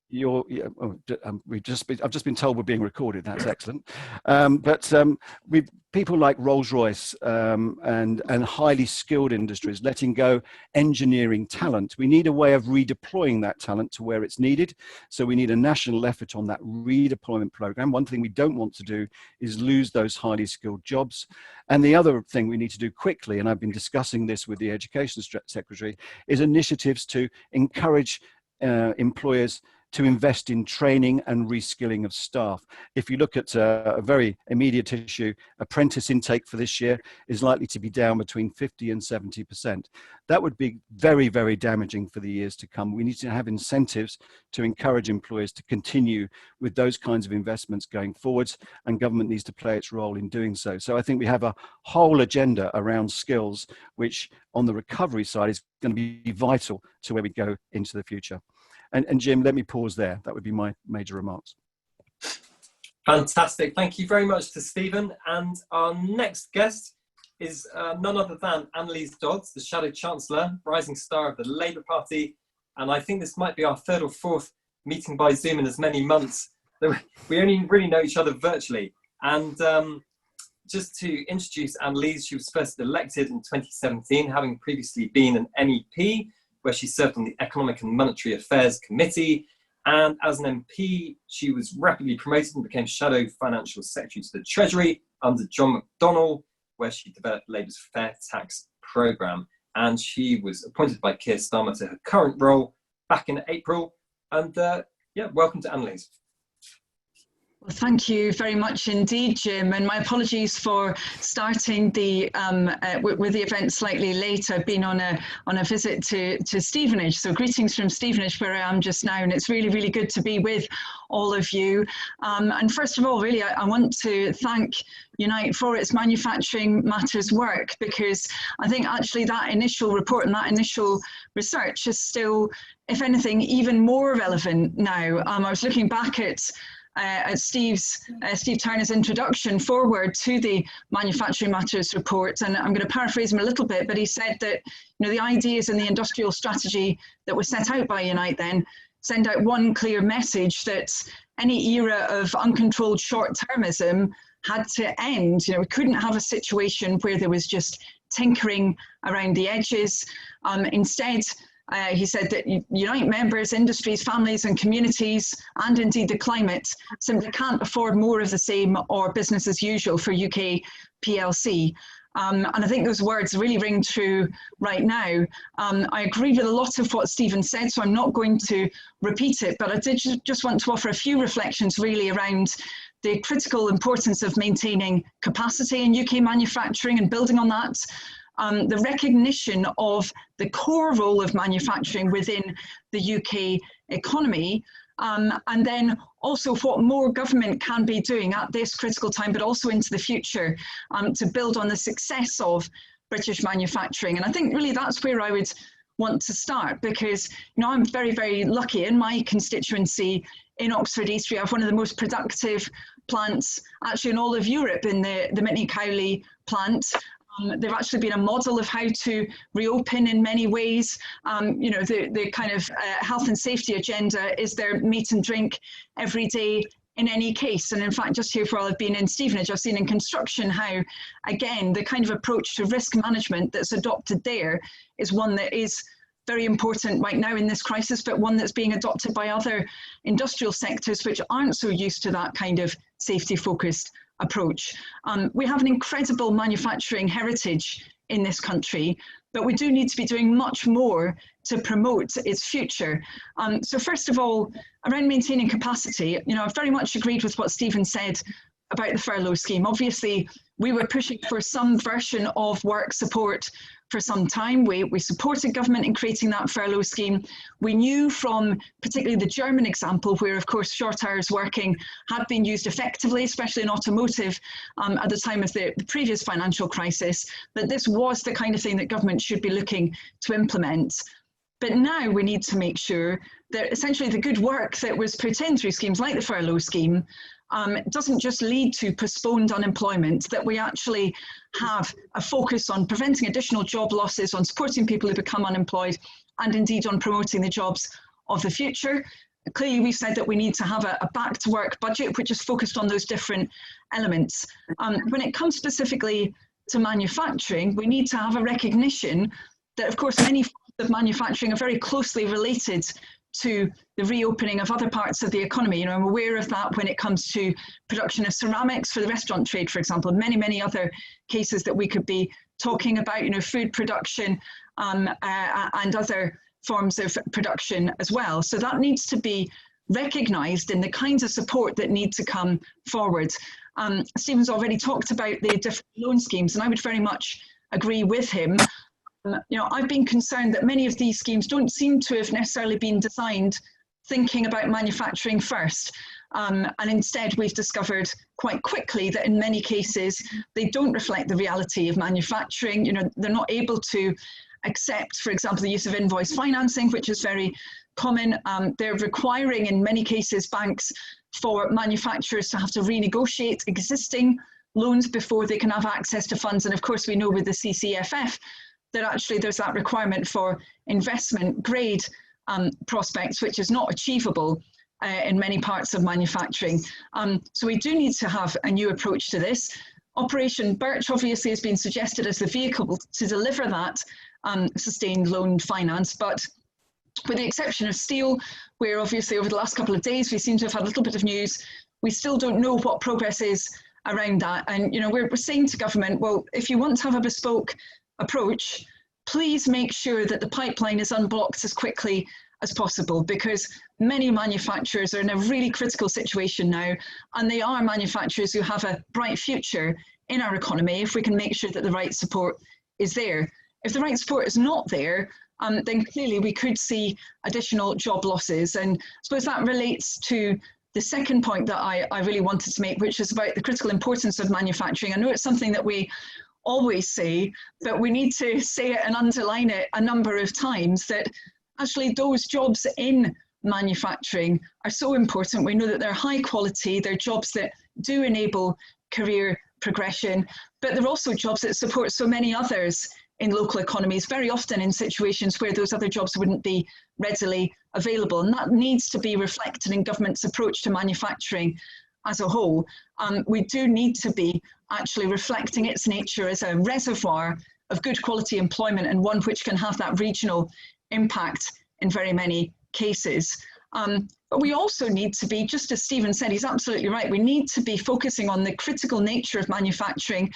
I've just been told we're being recorded. That's excellent. With people like Rolls-Royce and highly skilled industries letting go engineering talent, we need a way of redeploying that talent to where it's needed. So we need a national effort on that redeployment program. One thing we don't want to do is lose those highly skilled jobs. And the other thing we need to do quickly, and I've been discussing this with the Education Secretary, is initiatives to encourage employers to invest in training and reskilling of staff. If you look at a very immediate issue, apprentice intake for this year is likely to be down between 50 and 70%. That would be very, very damaging for the years to come. We need to have incentives to encourage employers to continue with those kinds of investments going forwards, and government needs to play its role in doing so. So I think we have a whole agenda around skills, which on the recovery side is going to be vital to where we go into the future. And Jim, let me pause there. That would be my major remarks. Fantastic. Thank you very much to Stephen. And our next guest is none other than Anneliese Dodds, the Shadow Chancellor, rising star of the Labour Party. And I think this might be our third or fourth meeting by Zoom in as many months. We only really know each other virtually. And just to introduce Anneliese, she was first elected in 2017, having previously been an MEP, where she served on the Economic and Monetary Affairs Committee. And as an MP, she was rapidly promoted and became Shadow Financial Secretary to the Treasury under John McDonnell, where she developed Labour's Fair Tax programme. And she was appointed by Keir Starmer to her current role back in April. And yeah, welcome to Anneliese. Well, thank you very much indeed, Jim, and my apologies for starting the with the event slightly late. I've been on a visit to Stevenage, so greetings from Stevenage, where I am just now, and it's really, really good to be with all of you. And first of all, really, I want to thank Unite for its manufacturing matters work, because I think actually that initial report and that initial research is still, if anything, even more relevant now. I was looking back at Steve Turner's introduction forward to the Manufacturing Matters report, and I'm going to paraphrase him a little bit, but he said that the ideas in the industrial strategy that was set out by Unite then send out one clear message, that any era of uncontrolled short-termism had to end. We couldn't have a situation where there was just tinkering around the edges. Instead, he said that Unite members, industries, families and communities, and indeed the climate, simply can't afford more of the same or business as usual for UK PLC. And I think those words really ring true right now. I agree with a lot of what Stephen said, so I'm not going to repeat it, but I did just want to offer a few reflections really around the critical importance of maintaining capacity in UK manufacturing and building on that. The recognition of the core role of manufacturing within the UK economy, and then also what more government can be doing at this critical time, but also into the future, to build on the success of British manufacturing. And I think really that's where I would want to start, because I'm very, very lucky in my constituency in Oxford East. We have one of the most productive plants actually in all of Europe, in the Mitney Cowley plant. They've actually been a model of how to reopen in many ways. The kind of health and safety agenda is their meat and drink every day in any case. And in fact, just here while I've been in Stevenage, I've seen in construction how, again, the kind of approach to risk management that's adopted there is one that is very important right now in this crisis, but one that's being adopted by other industrial sectors which aren't so used to that kind of safety-focused approach. We have an incredible manufacturing heritage in this country, but we do need to be doing much more to promote its future. So first of all, around maintaining capacity, I've very much agreed with what Stephen said about the furlough scheme. Obviously, we were pushing for some version of work support for some time. We supported government in creating that furlough scheme. We knew from particularly the German example, where of course short hours working had been used effectively, especially in automotive at the time of the previous financial crisis, that this was the kind of thing that government should be looking to implement. But now we need to make sure that essentially the good work that was put in through schemes like the furlough scheme doesn't just lead to postponed unemployment, that we actually have a focus on preventing additional job losses, on supporting people who become unemployed, and indeed on promoting the jobs of the future. clearly we've said that we need to have a back to work budget which is focused on those different elements. When it comes specifically to manufacturing, we need to have a recognition that of course many forms of manufacturing are very closely related to the reopening of other parts of the economy. You know, I'm aware of that when it comes to production of ceramics for the restaurant trade, for example, many other cases that we could be talking about, you know, food production and other forms of production as well. So that needs to be recognised in the kinds of support that need to come forward. Stephen's already talked about the different loan schemes, and I would very much agree with him. You know, I've been concerned that many of these schemes don't seem to have necessarily been designed thinking about manufacturing first. And instead, we've discovered quite quickly that in many cases, they don't reflect the reality of manufacturing. You know, they're not able to accept, for example, the use of invoice financing, which is very common. They're requiring, in many cases, banks for manufacturers to have to renegotiate existing loans before they can have access to funds. And of course, we know with the CCFF that actually there's that requirement for investment grade prospects, which is not achievable in many parts of manufacturing. So we do need to have a new approach to this. Operation Birch obviously has been suggested as the vehicle to deliver that sustained loan finance, but with the exception of steel, where obviously over the last couple of days we seem to have had a little bit of news, we still don't know what progress is around that. And you know, we're saying to government, well, if you want to have a bespoke approach, please make sure that the pipeline is unblocked as quickly as possible, because many manufacturers are in a really critical situation now, and they are manufacturers who have a bright future in our economy if we can make sure that the right support is there. If the right support is not there, then clearly we could see additional job losses. And I suppose that relates to the second point that I really wanted to make, which is about the critical importance of manufacturing. I know it's something that we always say, but we need to say it and underline it a number of times, that actually those jobs in manufacturing are so important. We know that they're high quality, they're jobs that do enable career progression, but they're also jobs that support so many others in local economies, very often in situations where those other jobs wouldn't be readily available. And that needs to be reflected in government's approach to manufacturing as a whole. We do need to be actually reflecting its nature as a reservoir of good quality employment, and one which can have that regional impact in very many cases. But we also need to be, just as Stephen said, he's absolutely right, we need to be focusing on the critical nature of manufacturing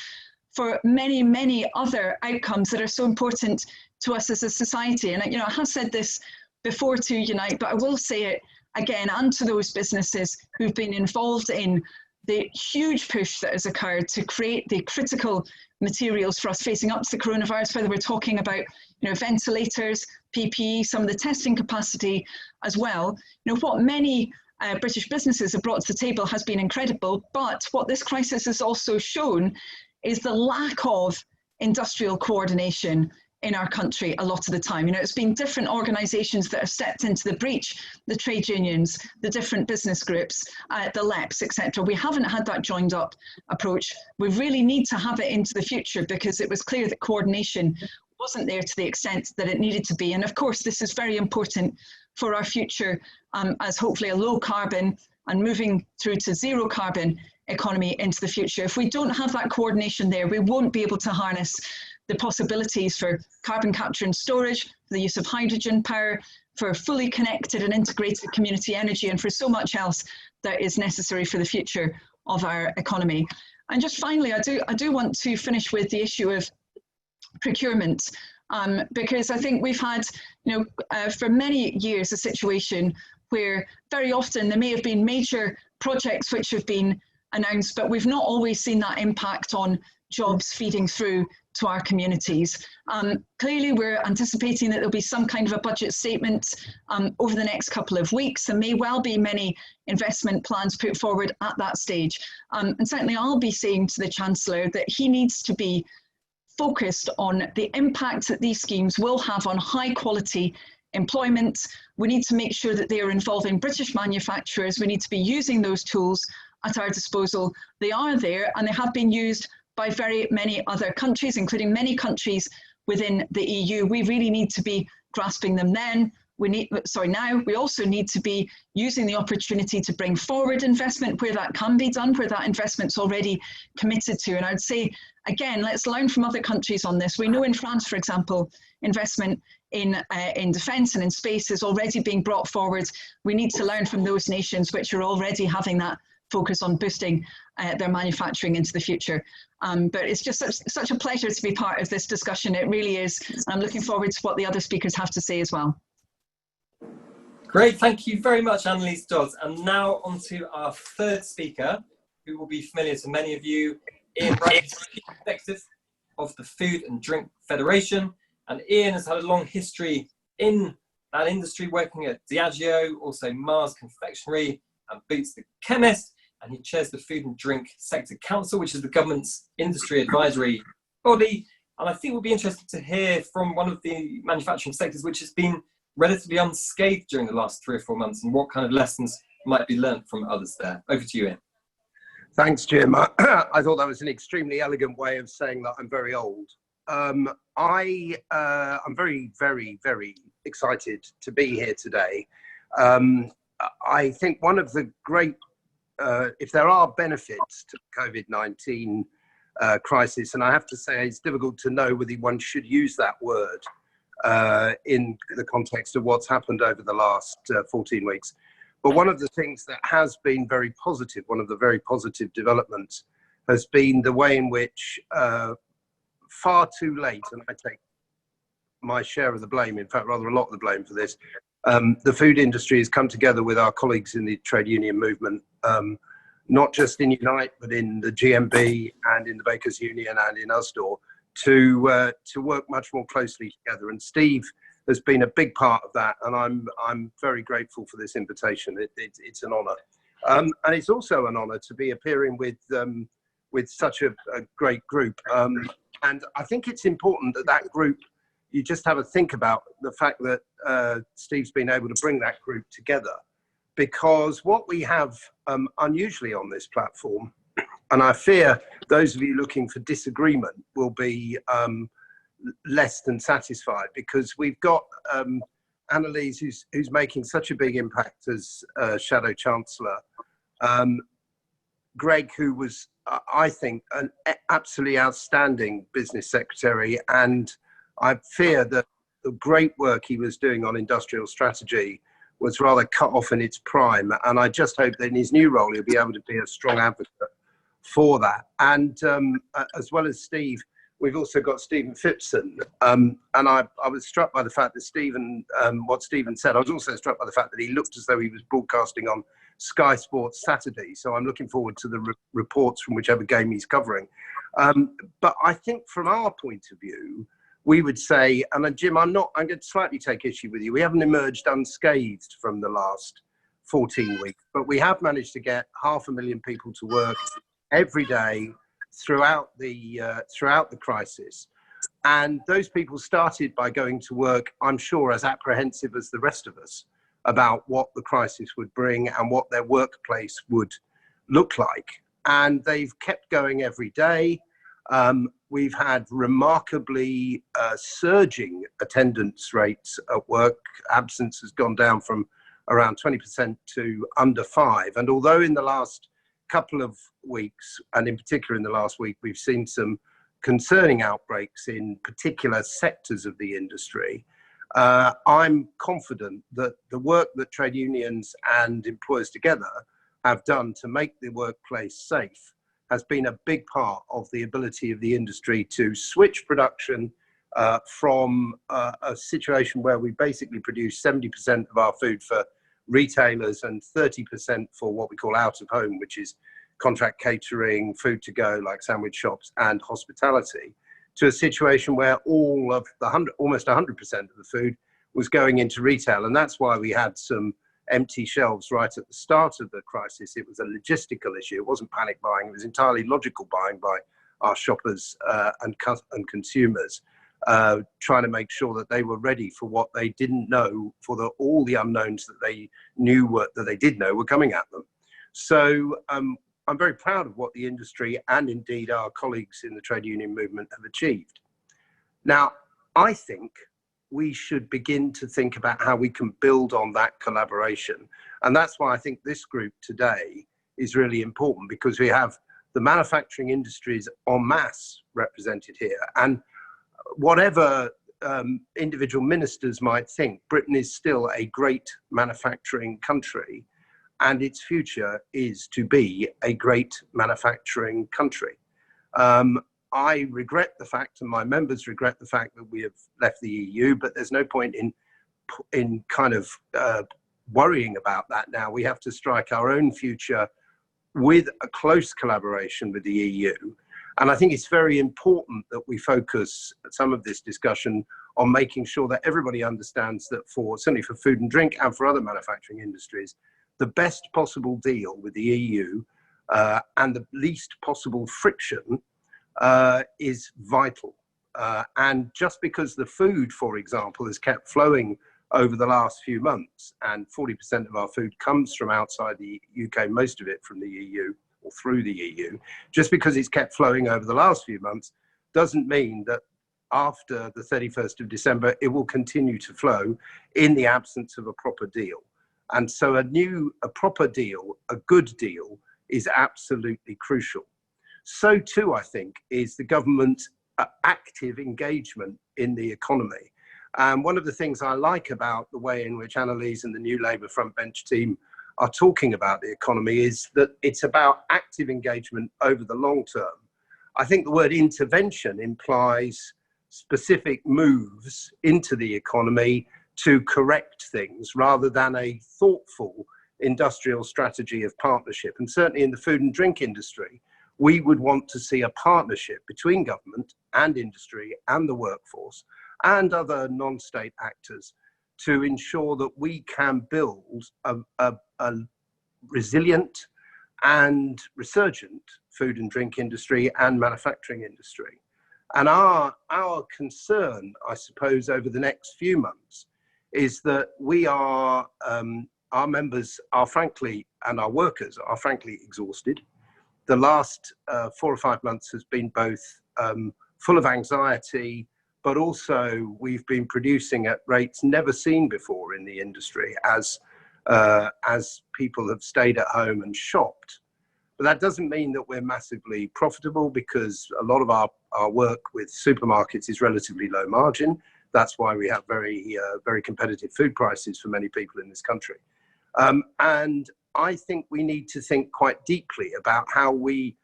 for many other outcomes that are so important to us as a society. And you know, I have said this before to Unite, but I will say it again, and to those businesses who've been involved in the huge push that has occurred to create the critical materials for us facing up to the coronavirus, whether we're talking about, you know, ventilators, PPE, some of the testing capacity as well. You know, what many British businesses have brought to the table has been incredible, but what this crisis has also shown is the lack of industrial coordination in our country a lot of the time. You know, it's been different organisations that have stepped into the breach, the trade unions, the different business groups, the LEPs, etc. We haven't had that joined up approach. We really need to have it into the future, because it was clear that coordination wasn't there to the extent that it needed to be. And of course, this is very important for our future as hopefully a low carbon and moving through to zero carbon economy into the future. If we don't have that coordination there, we won't be able to harness the possibilities for carbon capture and storage, for the use of hydrogen power, for fully connected and integrated community energy, and for so much else that is necessary for the future of our economy. And just finally, I do want to finish with the issue of procurement, because I think we've had, you know, for many years a situation where very often there may have been major projects which have been announced, but we've not always seen that impact on jobs feeding through to our communities. Clearly, we're anticipating that there'll be some kind of a budget statement over the next couple of weeks. There may well be many investment plans put forward at that stage. And certainly I'll be saying to the Chancellor that he needs to be focused on the impact that these schemes will have on high quality employment. We need to make sure that they are involving British manufacturers. We need to be using those tools at our disposal. They are there, and they have been used by very many other countries, including many countries within the EU. We really need to be grasping them then, now we also need to be using the opportunity to bring forward investment where that can be done, where that investment's already committed to. And I'd say, again, let's learn from other countries on this. We know in France, for example, investment in defence and in space is already being brought forward. We need to learn from those nations which are already having that focus on boosting their manufacturing into the future. But it's just such a pleasure to be part of this discussion. It really is. I'm looking forward to what the other speakers have to say as well. Great, thank you very much, Anneliese Dodds. And now on to our third speaker, who will be familiar to many of you, Ian Bright, Chief Executive of the Food and Drink Federation. And Ian has had a long history in that industry, working at Diageo, also Mars Confectionery and Boots the Chemist. And he chairs the Food and Drink Sector Council, which is the government's industry advisory body. And I think we'll be interested to hear from one of the manufacturing sectors, which has been relatively unscathed during the last 3 or 4 months, and what kind of lessons might be learned from others there. Over to you, Ian. Thanks, Jim. I thought that was an extremely elegant way of saying that I'm very old. I'm very, very, very excited to be here today. I think one of the great, if there are benefits to the COVID-19 crisis, and I have to say it's difficult to know whether one should use that word in the context of what's happened over the last 14 weeks. But one of the things that has been very positive, one of the very positive developments, has been the way in which far too late, and I take my share of the blame, in fact, rather a lot of the blame for this, the food industry has come together with our colleagues in the trade union movement, not just in Unite, but in the GMB and in the Bakers Union and in USDOR, to work much more closely together. And Steve has been a big part of that, and I'm very grateful for this invitation. It's an honour, and it's also an honour to be appearing with such a great group. And I think it's important that group, you just have a think about the fact that Steve's been able to bring that group together, because what we have unusually on this platform, and I fear those of you looking for disagreement will be less than satisfied, because we've got Anneliese, who's making such a big impact as Shadow Chancellor, Greg, who was, I think, an absolutely outstanding business secretary, and I fear that the great work he was doing on industrial strategy was rather cut off in its prime, and I just hope that in his new role he'll be able to be a strong advocate for that. And as well as Steve, we've also got Stephen Phipson, and I was struck by the fact that Stephen, what Stephen said. I was also struck by the fact that he looked as though he was broadcasting on Sky Sports Saturday, so I'm looking forward to the reports from whichever game he's covering. But I think from our point of view, we would say, and Jim, I'm going to slightly take issue with you, we haven't emerged unscathed from the last 14 weeks, but we have managed to get 500,000 people to work every day throughout the crisis. And those people started by going to work, I'm sure, as apprehensive as the rest of us about what the crisis would bring and what their workplace would look like. And they've kept going every day. We've had remarkably surging attendance rates at work. Absence has gone down from around 20% to under 5%. And although in the last couple of weeks, and in particular in the last week, we've seen some concerning outbreaks in particular sectors of the industry, I'm confident that the work that trade unions and employers together have done to make the workplace safe has been a big part of the ability of the industry to switch production from a situation where we basically produce 70% of our food for retailers and 30% for what we call out of home, which is contract catering, food to go like sandwich shops and hospitality, to a situation where all of the almost 100% of the food was going into retail. And that's why we had some empty shelves right at the start of the crisis. It was a logistical issue. It wasn't panic buying. It was entirely logical buying by our shoppers and consumers, trying to make sure that they were ready for what they didn't know, for all the unknowns that they knew that they did know were coming at them. So I'm very proud of what the industry and indeed our colleagues in the trade union movement have achieved. Now, I think we should begin to think about how we can build on that collaboration. And that's why I think this group today is really important, because we have the manufacturing industries en masse represented here. And whatever individual ministers might think, Britain is still a great manufacturing country, and its future is to be a great manufacturing country. I regret the fact, and my members regret the fact, that we have left the EU, but there's no point in kind of worrying about that now. We have to strike our own future with a close collaboration with the EU. And I think it's very important that we focus some of this discussion on making sure that everybody understands that certainly for food and drink and for other manufacturing industries, the best possible deal with the EU and the least possible friction is vital. And just because the food, for example, has kept flowing over the last few months, and 40% of our food comes from outside the UK, most of it from the EU or through the EU, just because it's kept flowing over the last few months doesn't mean that after the 31st of December, it will continue to flow in the absence of a proper deal. And so a proper deal, a good deal, is absolutely crucial. So too, I think, is the government's active engagement in the economy. And one of the things I like about the way in which Anneliese and the new Labour front bench team are talking about the economy is that it's about active engagement over the long term. I think the word intervention implies specific moves into the economy to correct things rather than a thoughtful industrial strategy of partnership. And certainly in the food and drink industry, we would want to see a partnership between government and industry and the workforce and other non-state actors to ensure that we can build a resilient and resurgent food and drink industry and manufacturing industry. And our concern, I suppose, over the next few months is that our members are frankly, and our workers are frankly exhausted. The last 4 or 5 months has been both full of anxiety, but also we've been producing at rates never seen before in the industry as people have stayed at home and shopped. But that doesn't mean that we're massively profitable, because a lot of our work with supermarkets is relatively low margin. That's why we have very competitive food prices for many people in this country. And I think we need to think quite deeply about how we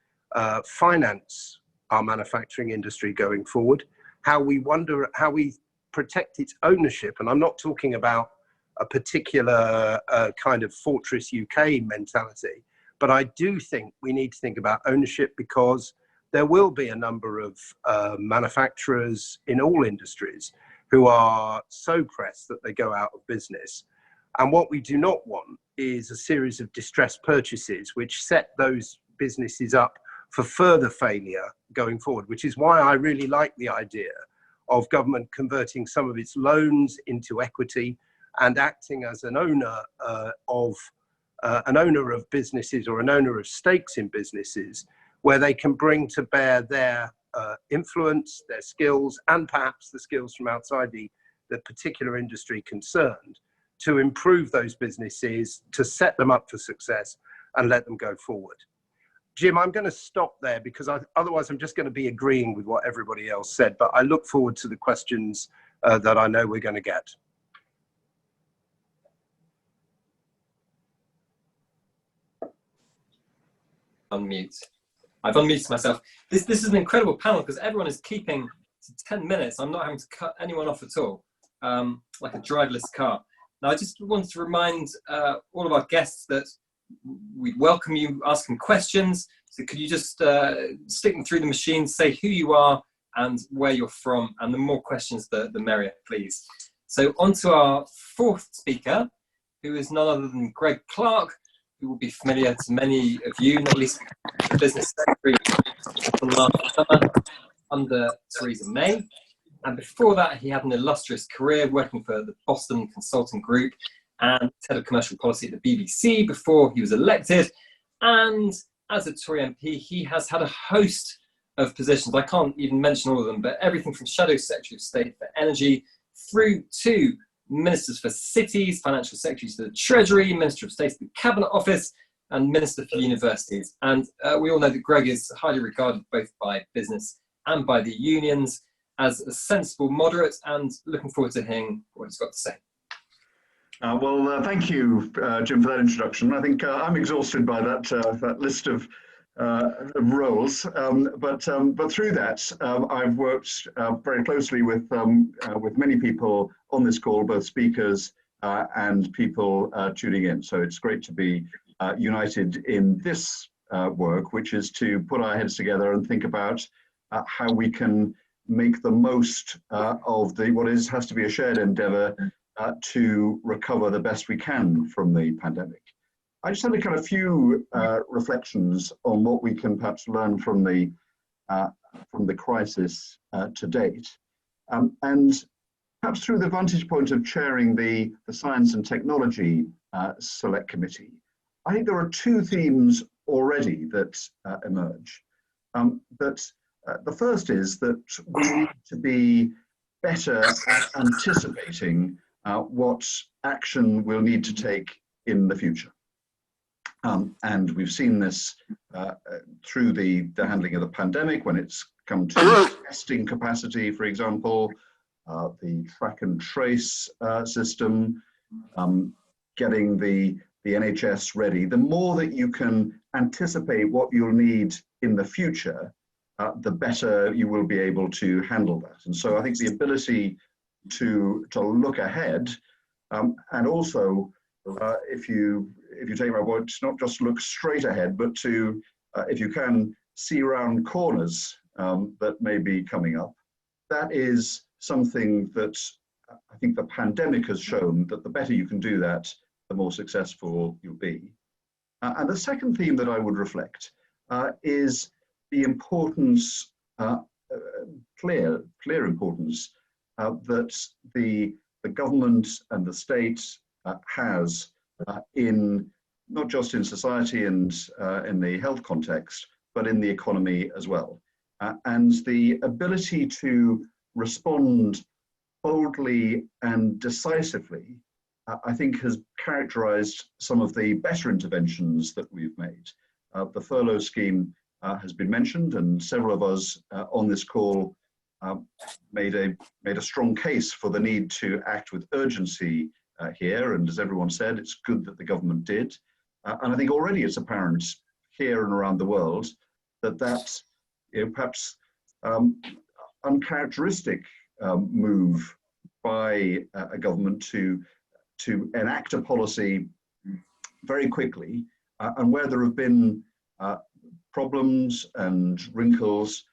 finance our manufacturing industry going forward, how we protect its ownership. And I'm not talking about a particular kind of Fortress UK mentality, but I do think we need to think about ownership, because there will be a number of manufacturers in all industries who are so pressed that they go out of business. And what we do not want is a series of distressed purchases which set those businesses up for further failure going forward, which is why I really like the idea of government converting some of its loans into equity and acting as an owner of businesses, or an owner of stakes in businesses, where they can bring to bear their influence, their skills, and perhaps the skills from outside the particular industry concerned, to improve those businesses, to set them up for success and let them go forward. Jim, I'm going to stop there, because otherwise I'm just going to be agreeing with what everybody else said, but I look forward to the questions that I know we're going to get. Unmute. I've unmuted myself. This is an incredible panel, because everyone is keeping to 10 minutes. I'm not having to cut anyone off at all, like a driverless car. Now, I just wanted to remind all of our guests that we'd welcome you asking questions. So could you just stick them through the machine, say who you are and where you're from, and the more questions, the merrier, please. So on to our fourth speaker, who is none other than Greg Clark, who will be familiar to many of you, not least the business secretary from last summer under Theresa May. And before that, he had an illustrious career working for the Boston Consulting Group and head of commercial policy at the BBC before he was elected. And as a Tory MP, he has had a host of positions. I can't even mention all of them, but everything from Shadow Secretary of State for Energy through to Ministers for Cities, Financial Secretaries to the Treasury, Minister of State to the Cabinet Office, and Minister for Universities. And we all know that Greg is highly regarded both by business and by the unions as a sensible moderate, and looking forward to hearing what he's got to say. Well, thank you, Jim, for that introduction. I think I'm exhausted by that list of roles, but through that, I've worked very closely with many people on this call, both speakers and people tuning in. So it's great to be united in this work, which is to put our heads together and think about how we can make the most of what has to be a shared endeavour to recover the best we can from the pandemic. I just had a kind of few reflections on what we can perhaps learn from the crisis to date, and perhaps through the vantage point of chairing the Science and Technology Select Committee. I think there are two themes already that emerge. The first is that we need to be better at anticipating what action we'll need to take in the future. And we've seen this through the handling of the pandemic, when it's come to testing capacity, for example, the track and trace system, getting the NHS ready. The more that you can anticipate what you'll need in the future, the better you will be able to handle that. And so I think the ability to look ahead, and also if you take my word, not just look straight ahead, but to if you can see around corners that may be coming up. That is something that I think the pandemic has shown, that the better you can do that, the more successful you'll be. And the second theme that I would reflect is the importance, clear importance that the government and the state has in not just in society and in the health context, but in the economy as well. And the ability to respond boldly and decisively, I think, has characterized some of the better interventions that we've made. The furlough scheme has been mentioned, and several of us on this call made a strong case for the need to act with urgency here. And as everyone said, it's good that the government did. And I think already it's apparent here and around the world that perhaps uncharacteristic move by a government to enact a policy very quickly, and where there have been problems and wrinkles,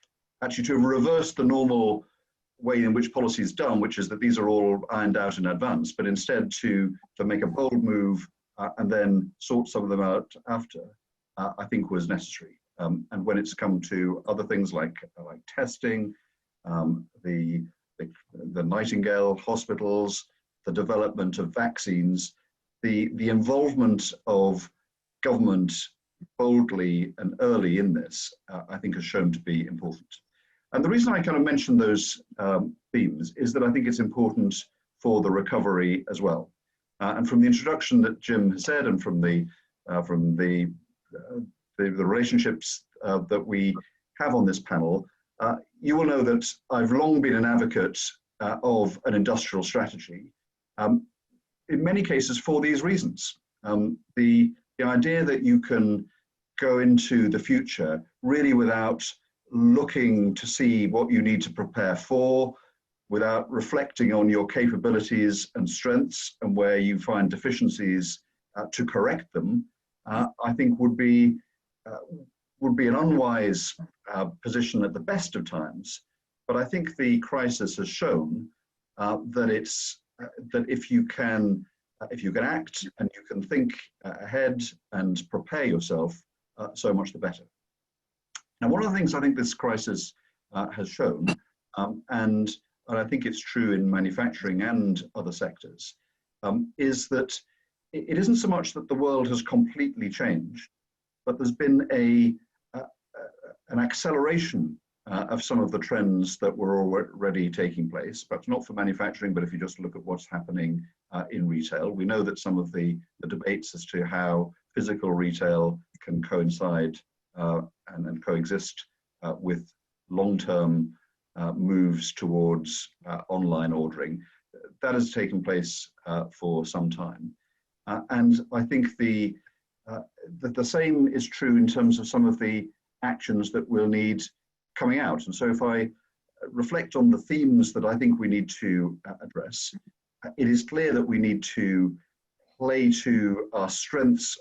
actually to have reversed the normal way in which policy is done, which is that these are all ironed out in advance, but instead to make a bold move and then sort some of them out after, I think was necessary. And when it's come to other things like testing, the Nightingale hospitals, the development of vaccines, the involvement of government boldly and early in this, I think has shown to be important. And the reason I kind of mention those themes is that I think it's important for the recovery as well. And from the introduction that Jim has said, and from the relationships that we have on this panel, you will know that I've long been an advocate of an industrial strategy, in many cases for these reasons. The idea that you can go into the future really without looking to see what you need to prepare for, without reflecting on your capabilities and strengths and where you find deficiencies to correct them, I think would be an unwise position at the best of times. But I think the crisis has shown that if you can act and you can think ahead and prepare yourself, so much the better. Now, one of the things I think this crisis has shown, and I think it's true in manufacturing and other sectors, is that it isn't so much that the world has completely changed, but there's been an acceleration of some of the trends that were already taking place, perhaps not for manufacturing, but if you just look at what's happening in retail. We know that some of the debates as to how physical retail can coincide and coexist with long-term moves towards online ordering, that has taken place for some time. And I think the same is true in terms of some of the actions that we'll need coming out. And so if I reflect on the themes that I think we need to address, it is clear that we need to play to our strengths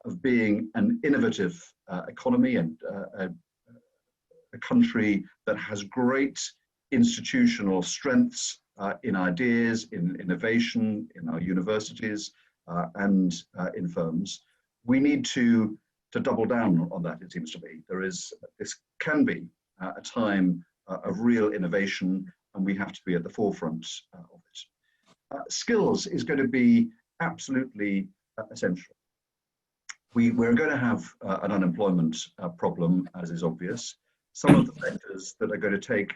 of being an innovative economy and a country that has great institutional strengths in ideas, in innovation, in our universities and in firms. We need to double down on that, it seems to me. This can be a time of real innovation, and we have to be at the forefront of it. Skills is going to be absolutely essential. We're going to have an unemployment problem, as is obvious. Some of the sectors that are going to take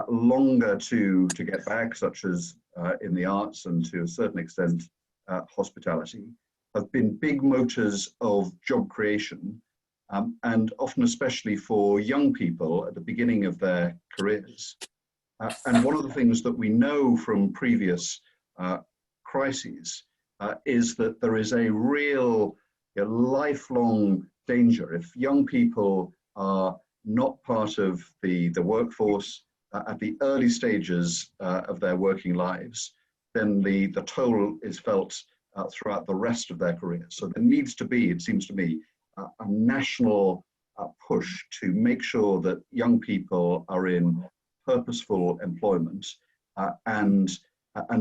longer to get back, such as in the arts and to a certain extent hospitality, have been big motors of job creation, and often especially for young people at the beginning of their careers. And one of the things that we know from previous crises is that there is a real lifelong danger. If young people are not part of the workforce at the early stages of their working lives, then the toll is felt throughout the rest of their career. So there needs to be, it seems to me, a national push to make sure that young people are in purposeful employment and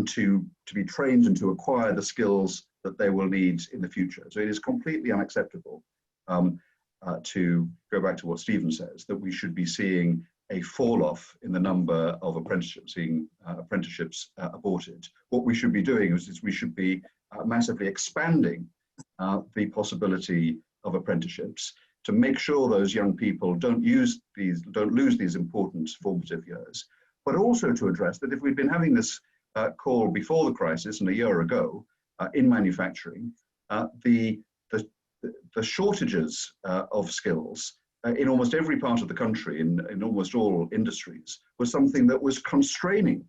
to be trained and to acquire the skills that they will need in the future. So it is completely unacceptable, to go back to what Stephen says, that we should be seeing a fall off in the number of apprenticeships, aborted. What we should be doing is we should be massively expanding the possibility of apprenticeships to make sure those young people don't lose these important formative years, but also to address that if we'd been having this call before the crisis and a year ago in manufacturing, the shortages of skills in almost every part of the country, in almost all industries, was something that was constraining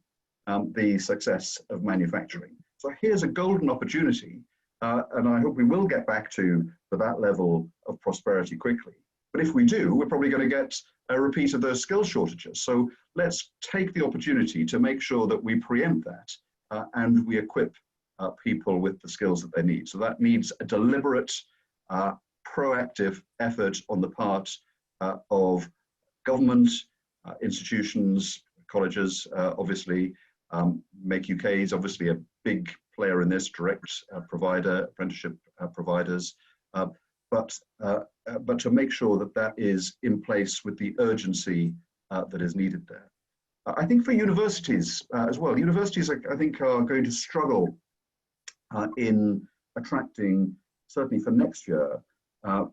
the success of manufacturing. So here's a golden opportunity, and I hope we will get back to that level of prosperity quickly. But if we do, we're probably going to get a repeat of those skill shortages. So let's take the opportunity to make sure that we preempt that and we equip people with the skills that they need. So that needs a deliberate, proactive effort on the part of government, institutions, colleges, obviously. Make UK is obviously a big player in this, direct apprenticeship providers, but to make sure that that is in place with the urgency that is needed there. I think for universities as well, universities I think are going to struggle in attracting, certainly for next year,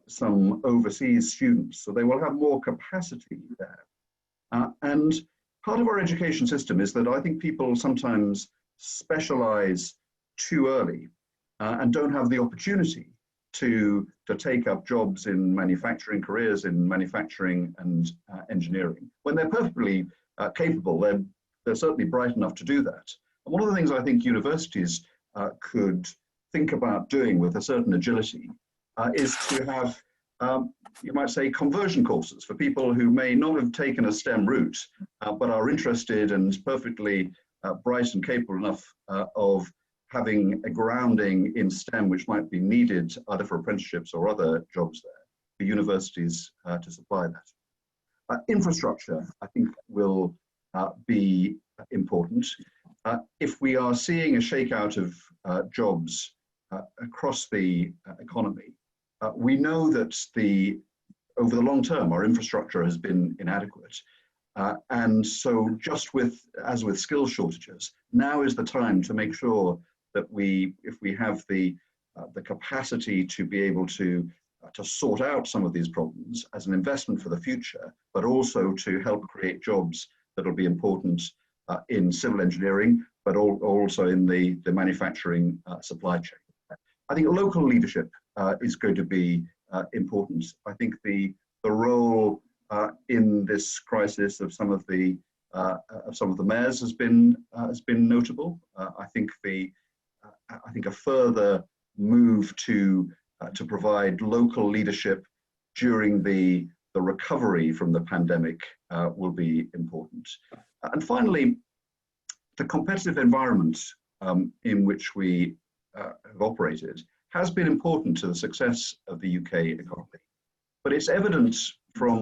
some overseas students. So they will have more capacity there. And part of our education system is that I think people sometimes specialize too early and don't have the opportunity to take up jobs in manufacturing, careers in manufacturing and engineering. When they're perfectly capable, they're certainly bright enough to do that. And one of the things I think universities could think about doing with a certain agility is to have, you might say, conversion courses for people who may not have taken a STEM route, but are interested and perfectly bright and capable enough of having a grounding in STEM, which might be needed either for apprenticeships or other jobs there, for universities to supply that. Infrastructure, I think, will be important. If we are seeing a shakeout of jobs across the economy, we know that over the long term, our infrastructure has been inadequate. And so just as with skill shortages, now is the time to make sure that if we have the capacity to be able to to sort out some of these problems as an investment for the future, but also to help create jobs that will be important in civil engineering, but also in the manufacturing supply chain. I think local leadership is going to be important. I think the role in this crisis of some of the mayors has been notable. I think a further move to provide local leadership during the recovery from the pandemic will be important. And finally, the competitive environment in which we have operated has been important to the success of the UK economy. But it's evident from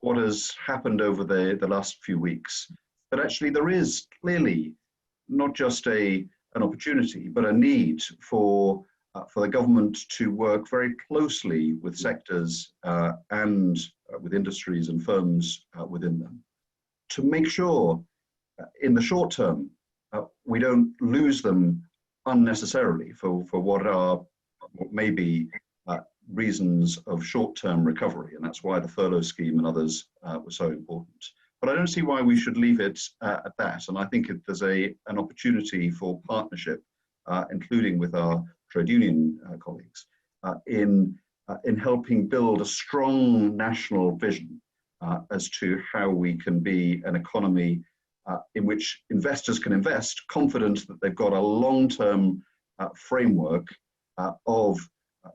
what has happened over the last few weeks that actually there is clearly not just an opportunity, but a need for the government to work very closely with sectors and with industries and firms within them to make sure in the short term we don't lose them unnecessarily for what may be reasons of short-term recovery, and that's why the furlough scheme and others were so important. But I don't see why we should leave it at that, and I think there's an opportunity for partnership, including with our trade union colleagues, in helping build a strong national vision as to how we can be an economy in which investors can invest, confident that they've got a long-term framework of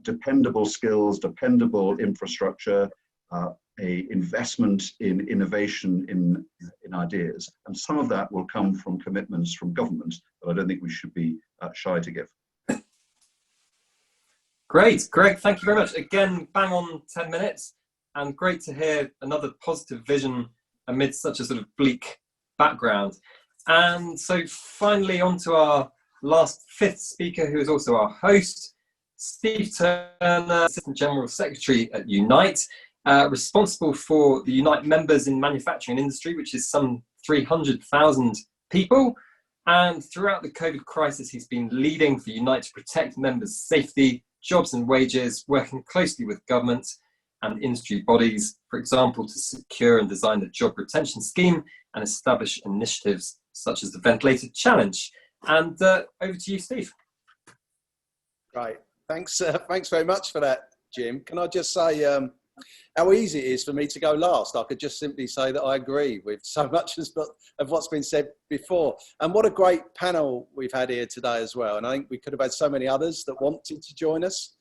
dependable skills, dependable infrastructure, a investment in innovation in ideas. And some of that will come from commitments from government that I don't think we should be shy to give. Great, Greg, thank you very much. Again, bang on 10 minutes, and great to hear another positive vision amid such a sort of bleak background. And so finally on to our last fifth speaker, who is also our host, Steve Turner, Assistant General Secretary at Unite, responsible for the Unite members in manufacturing industry, which is some 300,000 people. And throughout the COVID crisis, he's been leading for Unite to protect members' safety, jobs and wages, working closely with government and industry bodies, for example, to secure and design the job retention scheme and establish initiatives such as the Ventilator Challenge. And over to you, Steve. Right. Thanks very much for that, Jim. Can I just say how easy it is for me to go last? I could just simply say that I agree with so much of what's been said before. And what a great panel we've had here today as well. And I think we could have had so many others that wanted to join us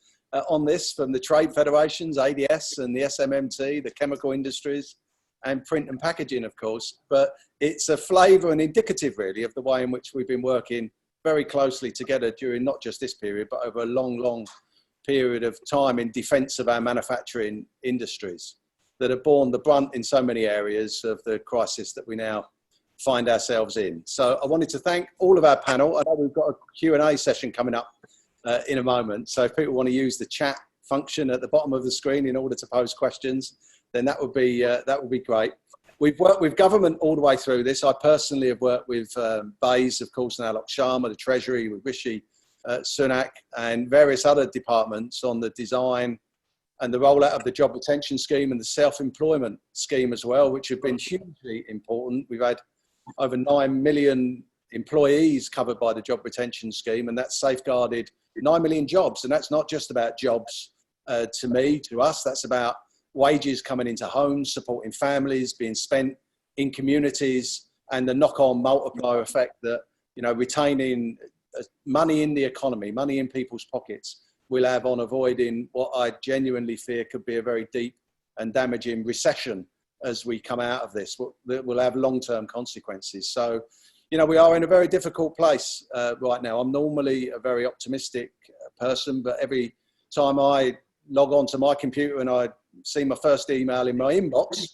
on this, from the trade federations, ADS and the SMMT, the chemical industries, and print and packaging, of course. But it's a flavour and indicative, really, of the way in which we've been working very closely together during not just this period, but over a long, long period of time in defence of our manufacturing industries that have borne the brunt in so many areas of the crisis that we now find ourselves in. So I wanted to thank all of our panel. I know we've got a Q&A session coming up in a moment. So if people want to use the chat function at the bottom of the screen in order to pose questions, then that would be great. We've worked with government all the way through this. I personally have worked with Bays, of course, and Alok Sharma, the Treasury, with Rishi Sunak, and various other departments on the design and the rollout of the job retention scheme and the self-employment scheme as well, which have been hugely important. We've had over 9 million employees covered by the job retention scheme, and that's safeguarded 9 million jobs. And that's not just about jobs to us, that's about wages coming into homes, supporting families, being spent in communities, and the knock-on multiplier effect that, you know, retaining money in the economy, money in people's pockets, will have on avoiding what I genuinely fear could be a very deep and damaging recession as we come out of this. That will have long-term consequences. So, you know, we are in a very difficult place right now. I'm normally a very optimistic person, but every time I log on to my computer and I see my first email in my inbox,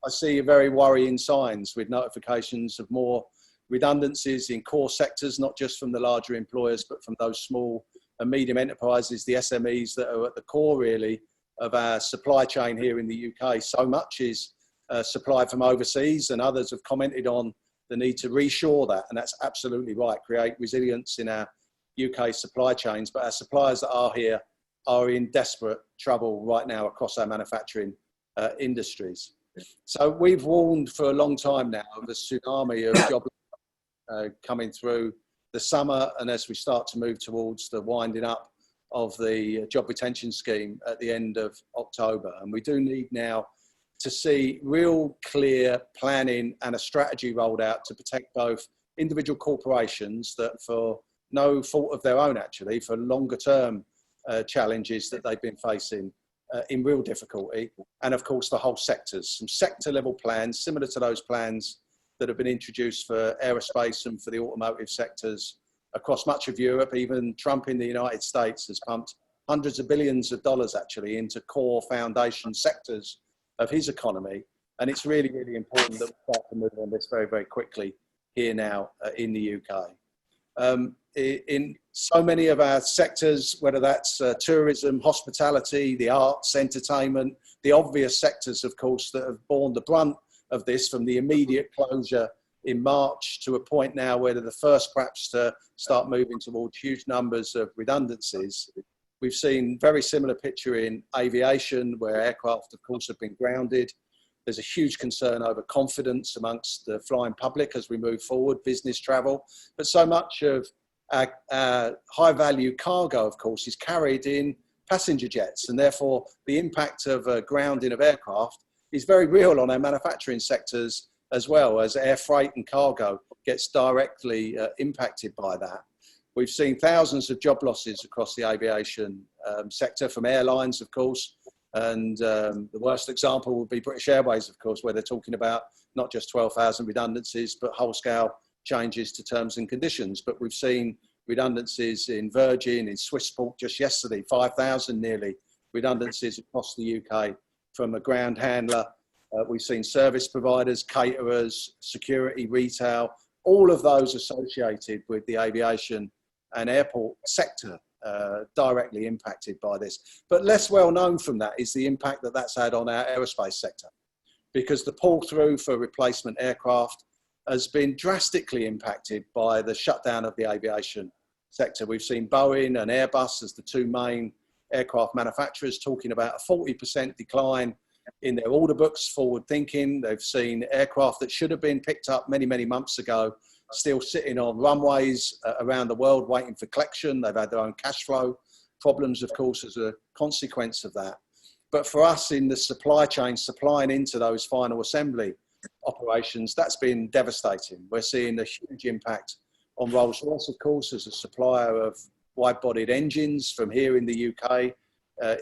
I see very worrying signs with notifications of more redundancies in core sectors, not just from the larger employers, but from those small and medium enterprises, the SMEs that are at the core really of our supply chain here in the UK. So much is supplied from overseas, and others have commented on the need to reshore that. And that's absolutely right, create resilience in our UK supply chains. But our suppliers that are here are in desperate trouble right now across our manufacturing industries. So we've warned for a long time now of a tsunami of job coming through the summer, and as we start to move towards the winding up of the job retention scheme at the end of October. And we do need now to see real clear planning and a strategy rolled out to protect both individual corporations that, for no fault of their own actually, for longer term challenges that they've been facing in real difficulty, and of course the whole sectors. Some sector level plans similar to those plans that have been introduced for aerospace and for the automotive sectors across much of Europe. Even Trump in the United States has pumped hundreds of billions of dollars actually into core foundation sectors of his economy. And it's really, really important that we start to move on this very, very quickly here now in the UK. In so many of our sectors, whether that's tourism, hospitality, the arts, entertainment, the obvious sectors, of course, that have borne the brunt of this, from the immediate closure in March to a point now where they're the first perhaps to start moving towards huge numbers of redundancies. We've seen very similar picture in aviation, where aircraft, of course, have been grounded. There's a huge concern over confidence amongst the flying public as we move forward, business travel. But so much of our high value cargo, of course, is carried in passenger jets, and therefore the impact of a grounding of aircraft is very real on our manufacturing sectors, as well as air freight and cargo gets directly impacted by that. We've seen thousands of job losses across the aviation sector, from airlines, of course, and the worst example would be British Airways, of course, where they're talking about not just 12,000 redundancies, but whole-scale changes to terms and conditions. But we've seen redundancies in Virgin, in Swissport just yesterday, 5,000 nearly redundancies across the UK from a ground handler. We've seen service providers, caterers, security, retail, all of those associated with the aviation and airport sector directly impacted by this. But less well known from that is the impact that that's had on our aerospace sector, because the pull through for replacement aircraft has been drastically impacted by the shutdown of the aviation sector. We've seen Boeing and Airbus as the two main aircraft manufacturers talking about a 40% decline in their order books, forward thinking. They've seen aircraft that should have been picked up many, many months ago still sitting on runways around the world waiting for collection. They've had their own cash flow problems, of course, as a consequence of that. But for us in the supply chain, supplying into those final assembly operations, that's been devastating. We're seeing a huge impact on Rolls-Royce, of course, as a supplier of wide-bodied engines from here in the UK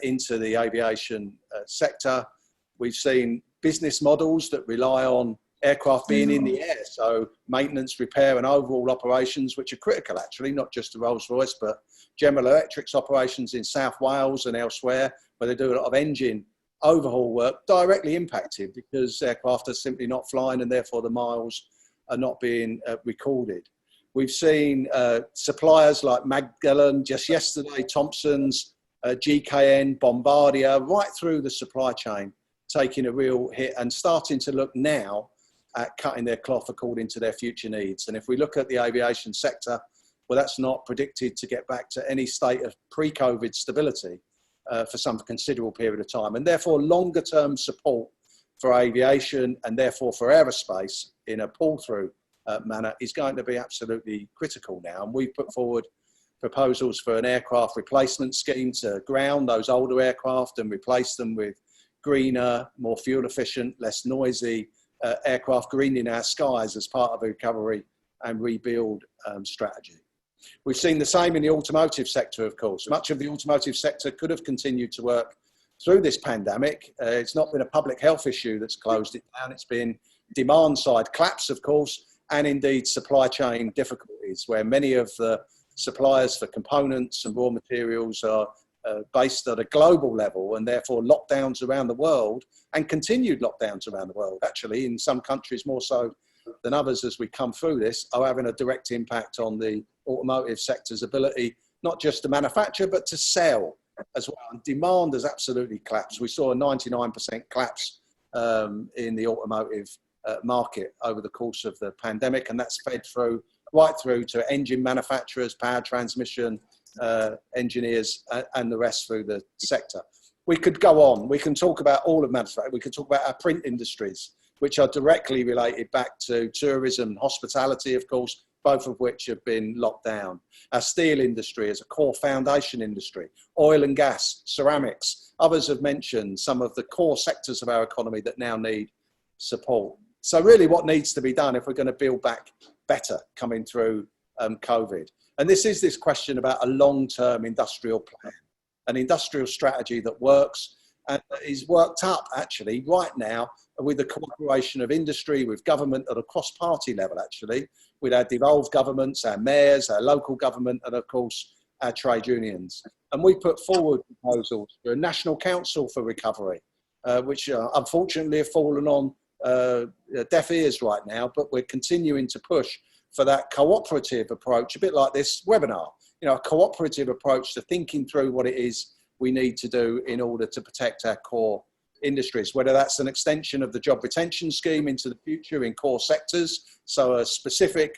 into the aviation sector. We've seen business models that rely on aircraft being in the air, so maintenance, repair and overall operations, which are critical actually, not just to Rolls-Royce, but General Electric's operations in South Wales and elsewhere, where they do a lot of engine overhaul work, directly impacted because aircraft are simply not flying and therefore the miles are not being recorded. We've seen suppliers like Magellan just yesterday, Thompson's, GKN, Bombardier, right through the supply chain, taking a real hit and starting to look now at cutting their cloth according to their future needs. And if we look at the aviation sector, well, that's not predicted to get back to any state of pre-COVID stability for some considerable period of time. And therefore, longer term support for aviation and therefore for aerospace in a pull-through manner is going to be absolutely critical now. And we've put forward proposals for an aircraft replacement scheme to ground those older aircraft and replace them with greener, more fuel efficient, less noisy aircraft, greening our skies as part of a recovery and rebuild strategy. We've seen the same in the automotive sector, of course. Much of the automotive sector could have continued to work through this pandemic. It's not been a public health issue that's closed it down. It's been demand side collapse, of course, and indeed supply chain difficulties, where many of the suppliers for components and raw materials are based at a global level, and therefore lockdowns around the world and continued lockdowns around the world, actually in some countries more so than others as we come through this, are having a direct impact on the automotive sector's ability not just to manufacture but to sell as well. And demand has absolutely collapsed. We saw a 99% collapse in the automotive market over the course of the pandemic, and that's fed through right through to engine manufacturers, power transmission engineers and the rest through the sector. We could go on. We can talk about all of manufacturing. We could talk about our print industries, which are directly related back to tourism, hospitality, of course, both of which have been locked down. Our steel industry is a core foundation industry, oil and gas, ceramics. Others have mentioned some of the core sectors of our economy that now need support. So really what needs to be done if we're going to build back better coming through COVID. And this is this question about a long-term industrial plan, an industrial strategy that works and is worked up actually right now with the cooperation of industry, with government at a cross-party level actually, with our devolved governments, our mayors, our local government, and of course our trade unions. And we put forward proposals for a National Council for Recovery, which unfortunately have fallen on deaf ears right now, but we're continuing to push for that cooperative approach, a bit like this webinar, you know, a cooperative approach to thinking through what it is we need to do in order to protect our core industries, whether that's an extension of the job retention scheme into the future in core sectors, so a specific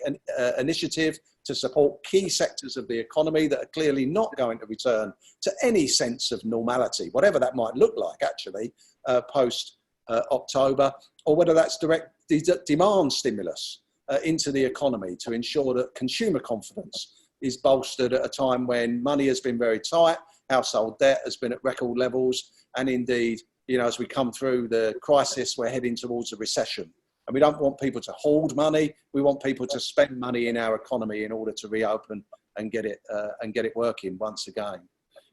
initiative to support key sectors of the economy that are clearly not going to return to any sense of normality, whatever that might look like actually, post October, or whether that's direct demand stimulus into the economy to ensure that consumer confidence is bolstered at a time when money has been very tight, household debt has been at record levels, and indeed, you know, as we come through the crisis, we're heading towards a recession. And we don't want people to hoard money. We want people to spend money in our economy in order to reopen and get it working once again.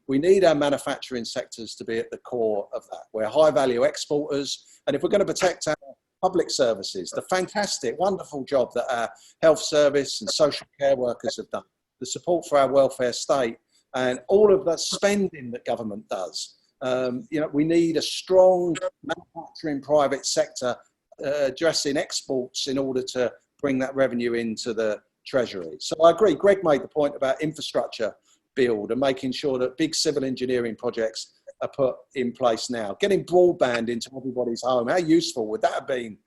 We need our manufacturing sectors to be at the core of that. We're high value exporters. And if we're going to protect our public services, the fantastic, wonderful job that our health service and social care workers have done, the support for our welfare state, and all of that spending that government does, you know, we need a strong manufacturing private sector addressing exports in order to bring that revenue into the treasury. So I agree, Greg made the point about infrastructure build and making sure that big civil engineering projects are put in place now. Getting broadband into everybody's home, how useful would that have been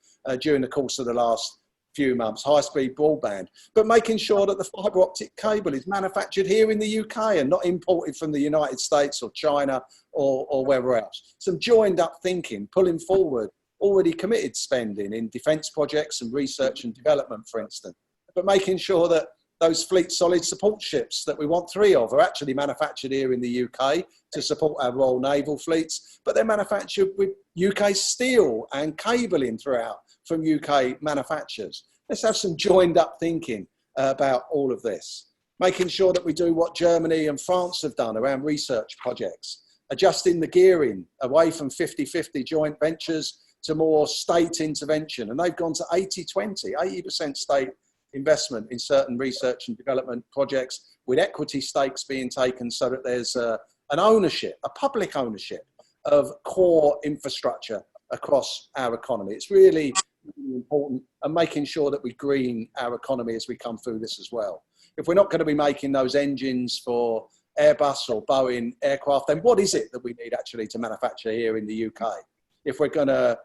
during the course of the last few months, high-speed broadband, but making sure that the fibre optic cable is manufactured here in the UK and not imported from the United States or China or wherever else. Some joined up thinking, pulling forward already committed spending in defence projects and research and development, for instance, but making sure that those fleet solid support ships that we want 3 of are actually manufactured here in the UK to support our Royal Naval fleets, but they're manufactured with UK steel and cabling throughout from UK manufacturers. Let's have some joined up thinking about all of this. Making sure that we do what Germany and France have done around research projects, adjusting the gearing away from 50-50 joint ventures to more state intervention. And they've gone to 80-20, 80% state investment in certain research and development projects, with equity stakes being taken so that there's an ownership, a public ownership of core infrastructure across our economy. It's really, really important, and making sure that we green our economy as we come through this as well. If we're not going to be making those engines for Airbus or Boeing aircraft, then what is it that we need actually to manufacture here in the UK? If we're going to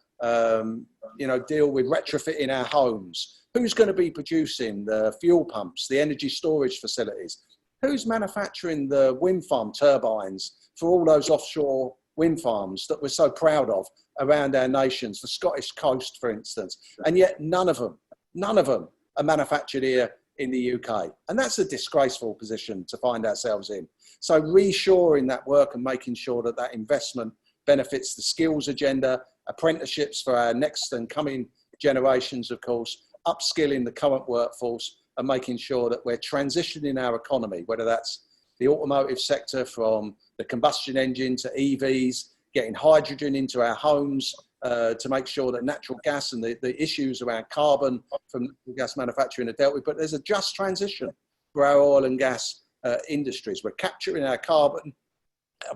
you know, deal with retrofitting our homes, who's going to be producing the fuel pumps, the energy storage facilities? Who's manufacturing the wind farm turbines for all those offshore wind farms that we're so proud of around our nations, the Scottish coast, for instance? And yet none of them are manufactured here in the UK. And that's a disgraceful position to find ourselves in. So reshoring that work and making sure that that investment benefits the skills agenda, apprenticeships for our next and coming generations, of course, upskilling the current workforce, and making sure that we're transitioning our economy, whether that's the automotive sector from the combustion engine to EVs, getting hydrogen into our homes to make sure that natural gas and the issues around carbon from natural gas manufacturing are dealt with. But there's a just transition for our oil and gas industries. We're capturing our carbon.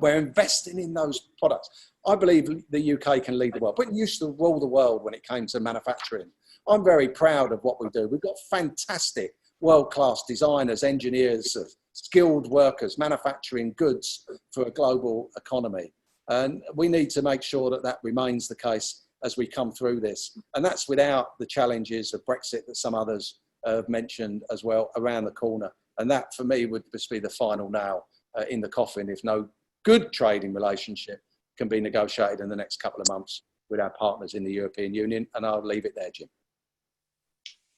We're investing in those products. I believe the UK can lead the world. Britain used to rule the world when it came to manufacturing. I'm very proud of what we do. We've got fantastic world-class designers, engineers, skilled workers manufacturing goods for a global economy. And we need to make sure that that remains the case as we come through this. And that's without the challenges of Brexit that some others have mentioned as well around the corner. And that, for me, would just be the final nail in the coffin if no good trading relationship can be negotiated in the next couple of months with our partners in the European Union. And I'll leave it there, Jim.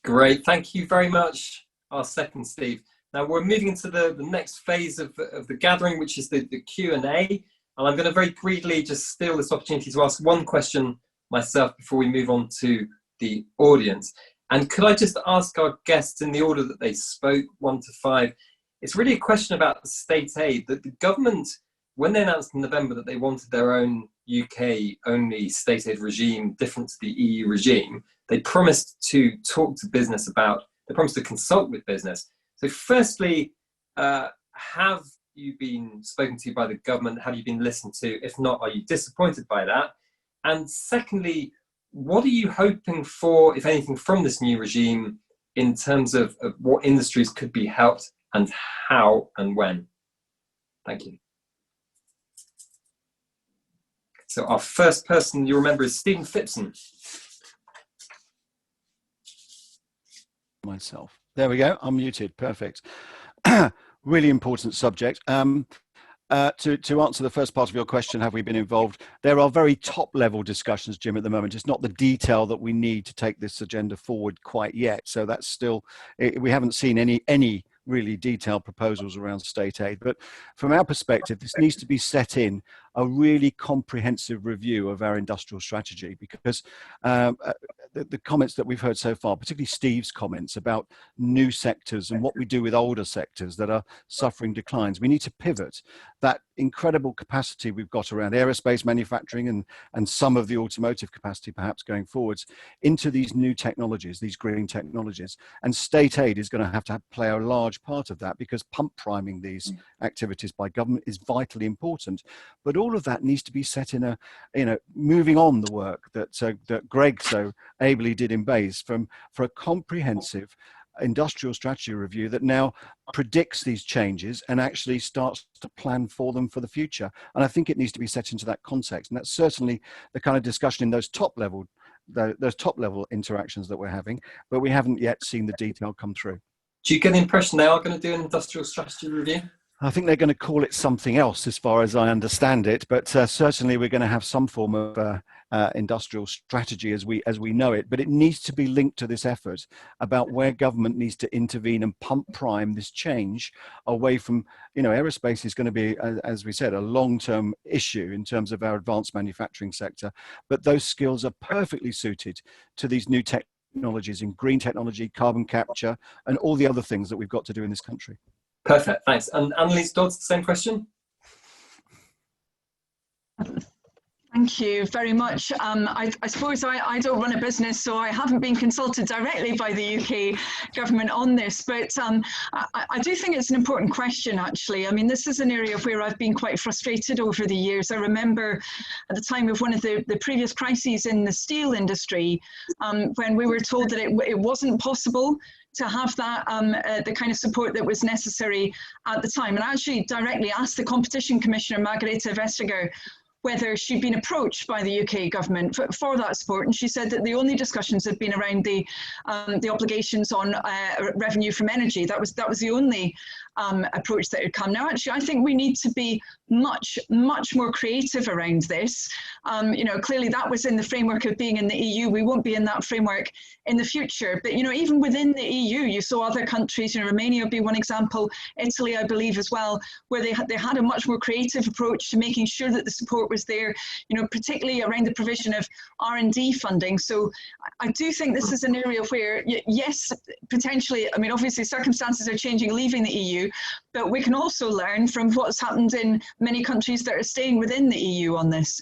Great, thank you very much, our second Steve. Now we're moving into the next phase of the gathering, which is the Q&A. And I'm going to very greedily just steal this opportunity to ask one question myself before we move on to the audience. And could I just ask our guests in the order that they spoke, 1 to 5, it's really a question about state aid, that the government, when they announced in November that they wanted their own UK-only state aid regime different to the EU regime, they promised to talk to business about, they promised to consult with business. So firstly, have you been spoken to by the government? Have you been listened to? If not, are you disappointed by that? And secondly, what are you hoping for, if anything, from this new regime in terms of what industries could be helped and how and when? Thank you. So our first person you remember is Stephen Phipson. Myself. There we go. I'm muted. Perfect. Really important subject. To answer the first part of your question, have we been involved? There are very top level discussions, Jim, at the moment. It's not the detail that we need to take this agenda forward quite yet. So that's still, we haven't seen any really detailed proposals around state aid. But from our perspective, this needs to be set in a really comprehensive review of our industrial strategy, because the comments that we've heard so far, particularly Steve's comments about new sectors and what we do with older sectors that are suffering declines, we need to pivot that incredible capacity we've got around aerospace manufacturing and some of the automotive capacity perhaps going forwards into these new technologies, these green technologies. And state aid is going to have play a large part of that, because pump priming these activities by government is vitally important. But all of that needs to be set in a, moving on the work that Greg so ably did in BASE for a comprehensive industrial strategy review that now predicts these changes and actually starts to plan for them for the future. And I think it needs to be set into that context. And that's certainly the kind of discussion in those top level interactions that we're having, but we haven't yet seen the detail come through. Do you get the impression they are going to do an industrial strategy review? I think they're going to call it something else, as far as I understand it, but certainly we're going to have some form of industrial strategy as we know it. But it needs to be linked to this effort about where government needs to intervene and pump prime this change away from, aerospace is going to be, as we said, a long-term issue in terms of our advanced manufacturing sector. But those skills are perfectly suited to these new technologies in green technology, carbon capture, and all the other things that we've got to do in this country. Perfect, thanks. And Anneliese Dodds, the same question. Thank you very much. I suppose I don't run a business, so I haven't been consulted directly by the UK government on this, but I do think it's an important question, actually. I mean, this is an area where I've been quite frustrated over the years. I remember at the time of one of the previous crises in the steel industry, when we were told that it wasn't possible to have that the kind of support that was necessary at the time. And I actually directly asked the Competition Commissioner, Margareta Vestager, whether she'd been approached by the UK government for that support, and she said that the only discussions had been around the obligations on revenue from energy. That was the only approach that had come. Now, actually, I think we need to be much more creative around this. Clearly that was in the framework of being in the EU. We won't be in that framework in the future. But even within the EU, you saw other countries. Romania would be one example. Italy, I believe, as well, where they had a much more creative approach to making sure that the support was there. Particularly around the provision of R&D funding. So I do think this is an area where, yes, potentially. I mean, obviously circumstances are changing, leaving the EU, but we can also learn from what's happened in many countries that are staying within the EU on this.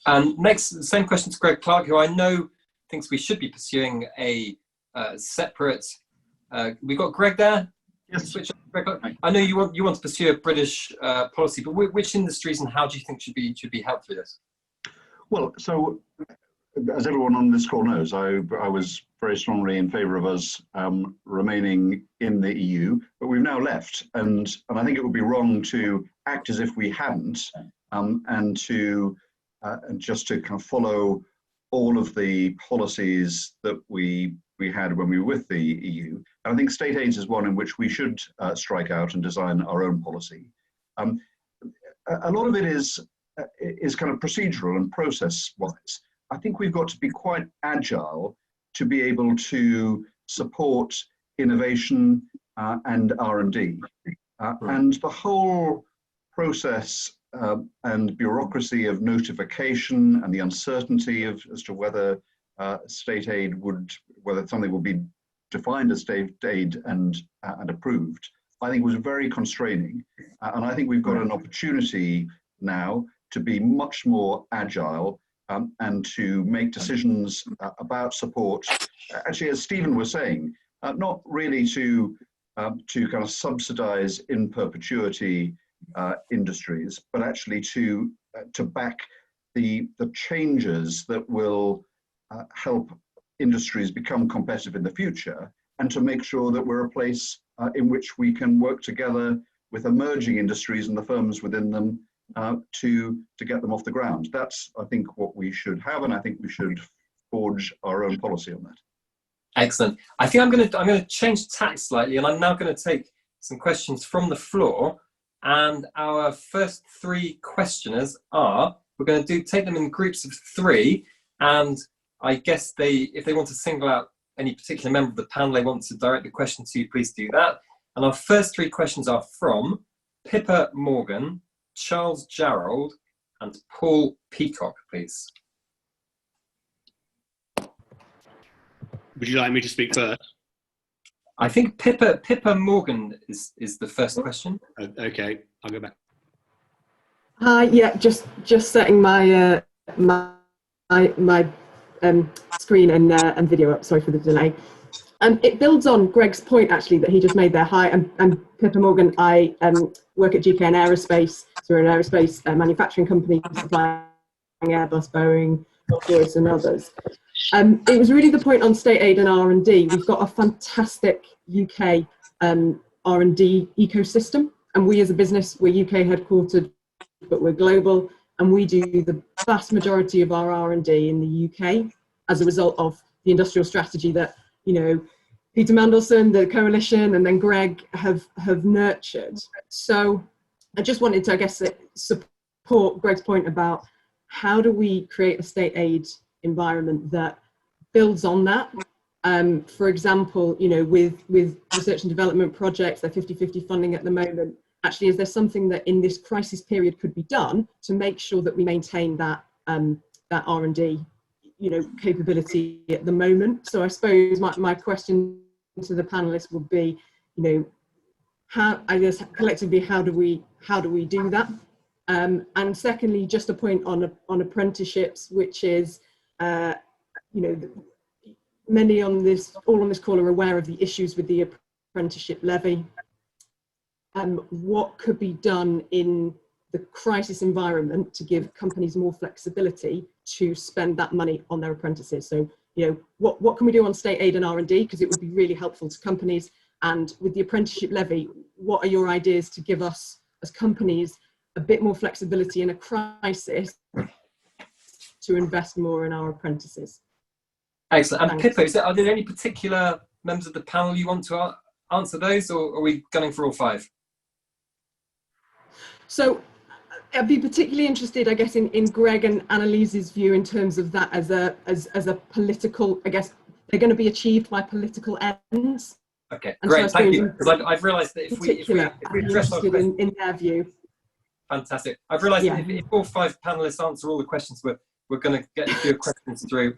And next, same question to Greg Clark, who I know thinks we should be pursuing a separate. We got Greg there. Yes. Switch on, Greg Clark. I know you want to pursue a British policy, but which industries and how do you think should be helped through this? Well, so as everyone on this call knows, I was very strongly in favour of us remaining in the EU, but we've now left, and I think it would be wrong to act as if we hadn't, and just to kind of follow all of the policies that we had when we were with the EU. And I think state aid is one in which we should strike out and design our own policy. A lot of it is kind of procedural and process-wise. I think we've got to be quite agile to be able to support innovation and R&D. And the whole process and bureaucracy of notification and the uncertainty as to whether state aid whether something would be defined as state aid and approved, I think was very constraining. And I think we've got an opportunity now to be much more agile and to make decisions about support. Actually, as Stephen was saying, not really to kind of subsidize in perpetuity industries, but actually to back the changes that will help industries become competitive in the future, and to make sure that we're a place in which we can work together with emerging industries and the firms within them to get them off the ground. That's, I think, what we should have, and I think we should forge our own policy on that. Excellent. I think I'm going to change tack slightly, and I'm now going to take some questions from the floor. And our first three questioners we're going to take them in groups of three, and I guess if they want to single out any particular member of the panel they want to direct the question to, please do that. And our first three questions are from Pippa Morgan, Charles Jarrold, and Paul Peacock, please. Would you like me to speak first? I think Pippa Morgan is the first question. Okay, I'll go back. Yeah, just setting my screen and video up. Sorry for the delay. It builds on Greg's point actually that he just made there. Hi, I'm Pippa Morgan. I work at GKN Aerospace. So we're an aerospace manufacturing company supplying Airbus, Boeing, Rolls-Royce, and others. It was really the point on state aid and R&D. We've got a fantastic UK R&D ecosystem, and we as a business, we're UK headquartered, but we're global, and we do the vast majority of our R&D in the UK as a result of the industrial strategy that, you know, Peter Mandelson, the coalition, and then Greg have nurtured. So I just wanted to, I guess, support Greg's point about how do we create a state aid environment that builds on that. For example, you know, with research and development projects, they're 50-50 funding at the moment. Actually, is there something that in this crisis period could be done to make sure that we maintain that that R&D, you know, capability at the moment? So I suppose my question to the panelists would be, you know, how, I guess collectively, how do we do that? And secondly, just a point on apprenticeships, which is, you know, many all on this call are aware of the issues with the apprenticeship levy. What could be done in the crisis environment to give companies more flexibility to spend that money on their apprentices? So, you know, what can we do on state aid and R&D, because it would be really helpful to companies? And with the apprenticeship levy, what are your ideas to give us as companies a bit more flexibility in a crisis to invest more in our apprentices? Excellent. And Pippa, are there any particular members of the panel you want to answer those, or are we gunning for all five? So I'd be particularly interested, I guess, in Greg and Anneliese's view in terms of that as a political, I guess, they're going to be achieved by political ends. Okay, and great, so thank you. Because I've realised that if we address our questions in their view. Fantastic. I've realised that if all five panellists answer all the questions, we're going to get a few questions through.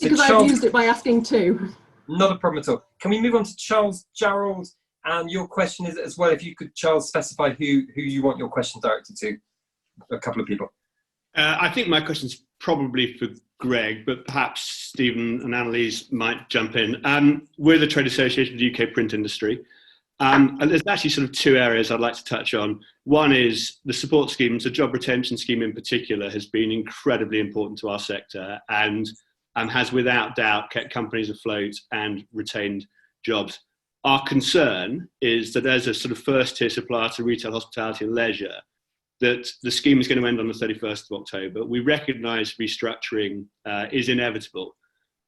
Because I've used it by asking two. Not a problem at all. Can we move on to Charles Jarrold? And your question is as well, if you could, Charles, specify who you want your question directed to. A couple of people. I think my question's probably for Greg, but perhaps Stephen and Anneliese might jump in. We're the trade association of the UK print industry. And there's actually sort of two areas I'd like to touch on. One is the support schemes. The job retention scheme in particular has been incredibly important to our sector and has without doubt kept companies afloat and retained jobs. Our concern is that as a sort of first tier supplier to retail, hospitality and leisure, that the scheme is going to end on the 31st of October. We recognise restructuring is inevitable,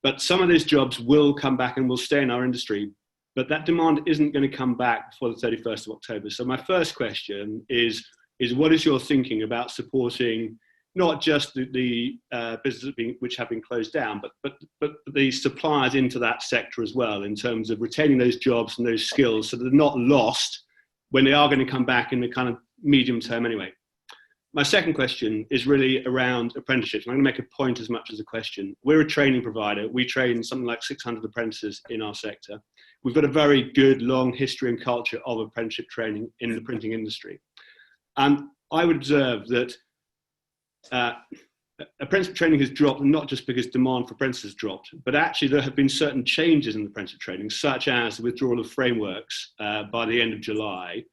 but some of those jobs will come back and will stay in our industry, but that demand isn't going to come back before the 31st of October. So my first question is, is what is your thinking about supporting not just the businesses which have been closed down, but the suppliers into that sector as well, in terms of retaining those jobs and those skills so that they're not lost when they are going to come back in the kind of medium term anyway. My second question is really around apprenticeships. I'm going to make a point as much as a question. We're a training provider. We train something like 600 apprentices in our sector. We've got a very good long history and culture of apprenticeship training in the printing industry. And I would observe that apprenticeship training has dropped, not just because demand for apprentices dropped, but actually there have been certain changes in the apprenticeship training, such as the withdrawal of frameworks by the end of July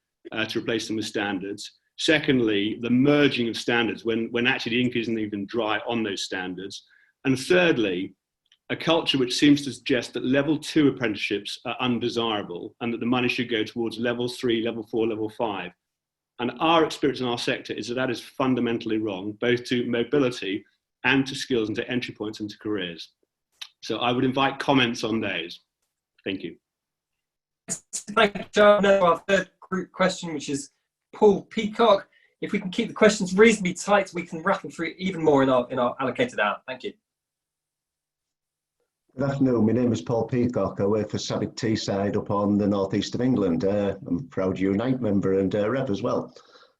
to replace them with standards. Secondly, the merging of standards when actually the ink isn't even dry on those standards. And thirdly, a culture which seems to suggest that level 2 apprenticeships are undesirable and that the money should go towards level 3, level 4, level 5. And our experience in our sector is that that is fundamentally wrong, both to mobility and to skills and to entry points into careers. So I would invite comments on those. Thank you. Thank you, Joe. Now our third group question, which is Paul Peacock. If we can keep the questions reasonably tight, we can rattle through even more in our allocated hour. Thank you. Good afternoon, my name is Paul Peacock. I work for Savick Teesside up on the northeast of England. I'm a proud Unite member and rep as well.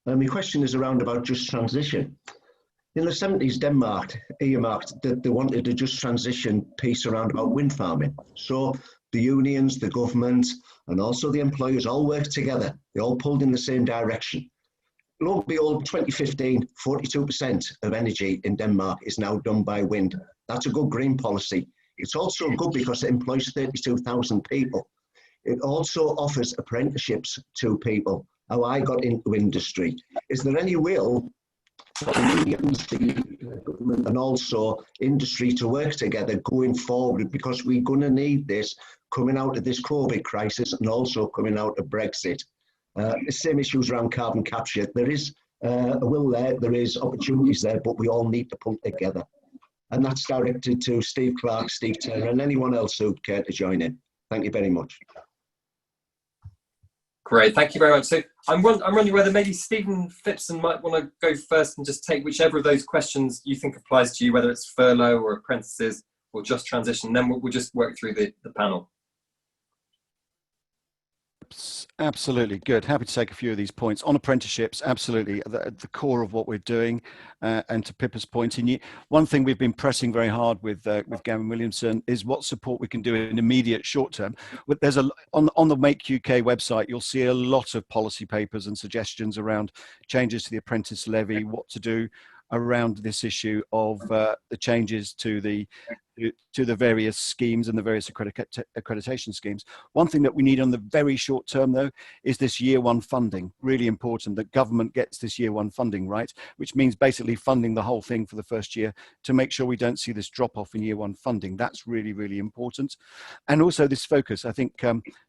My question is around about just transition. In the 70s, Denmark earmarked that they wanted a just transition piece around about wind farming. So the unions, the government, and also the employers all worked together. They all pulled in the same direction. Lo and behold, 2015, 42% of energy in Denmark is now done by wind. That's a good green policy. It's also good because it employs 32,000 people. It also offers apprenticeships to people, how I got into industry. Is there any will for the unions, the government and also industry to work together going forward, because we're going to need this coming out of this COVID crisis and also coming out of Brexit? The same issues around carbon capture. There is a will there is opportunities there, but we all need to pull together. And that's directed to Steve Clark, Steve Turner, and anyone else who'd care to join in. Thank you very much. Great, thank you very much. So I'm wondering whether maybe Stephen Phipson might want to go first and just take whichever of those questions you think applies to you, whether it's furlough or apprentices or just transition. Then we'll just work through the panel. Absolutely, good. Happy to take a few of these points on apprenticeships. Absolutely, at the core of what we're doing. And to Pippa's point, one thing we've been pressing very hard with Gavin Williamson is what support we can do in immediate short term. There's on the Make UK website, you'll see a lot of policy papers and suggestions around changes to the apprentice levy, what to do around this issue of the changes to the various schemes and the various accreditation schemes. One thing that we need on the very short term, though, is this year one funding. Really important that government gets this year one funding right, which means basically funding the whole thing for the first year to make sure we don't see this drop off in year one funding. That's really, really important. And also this focus. I think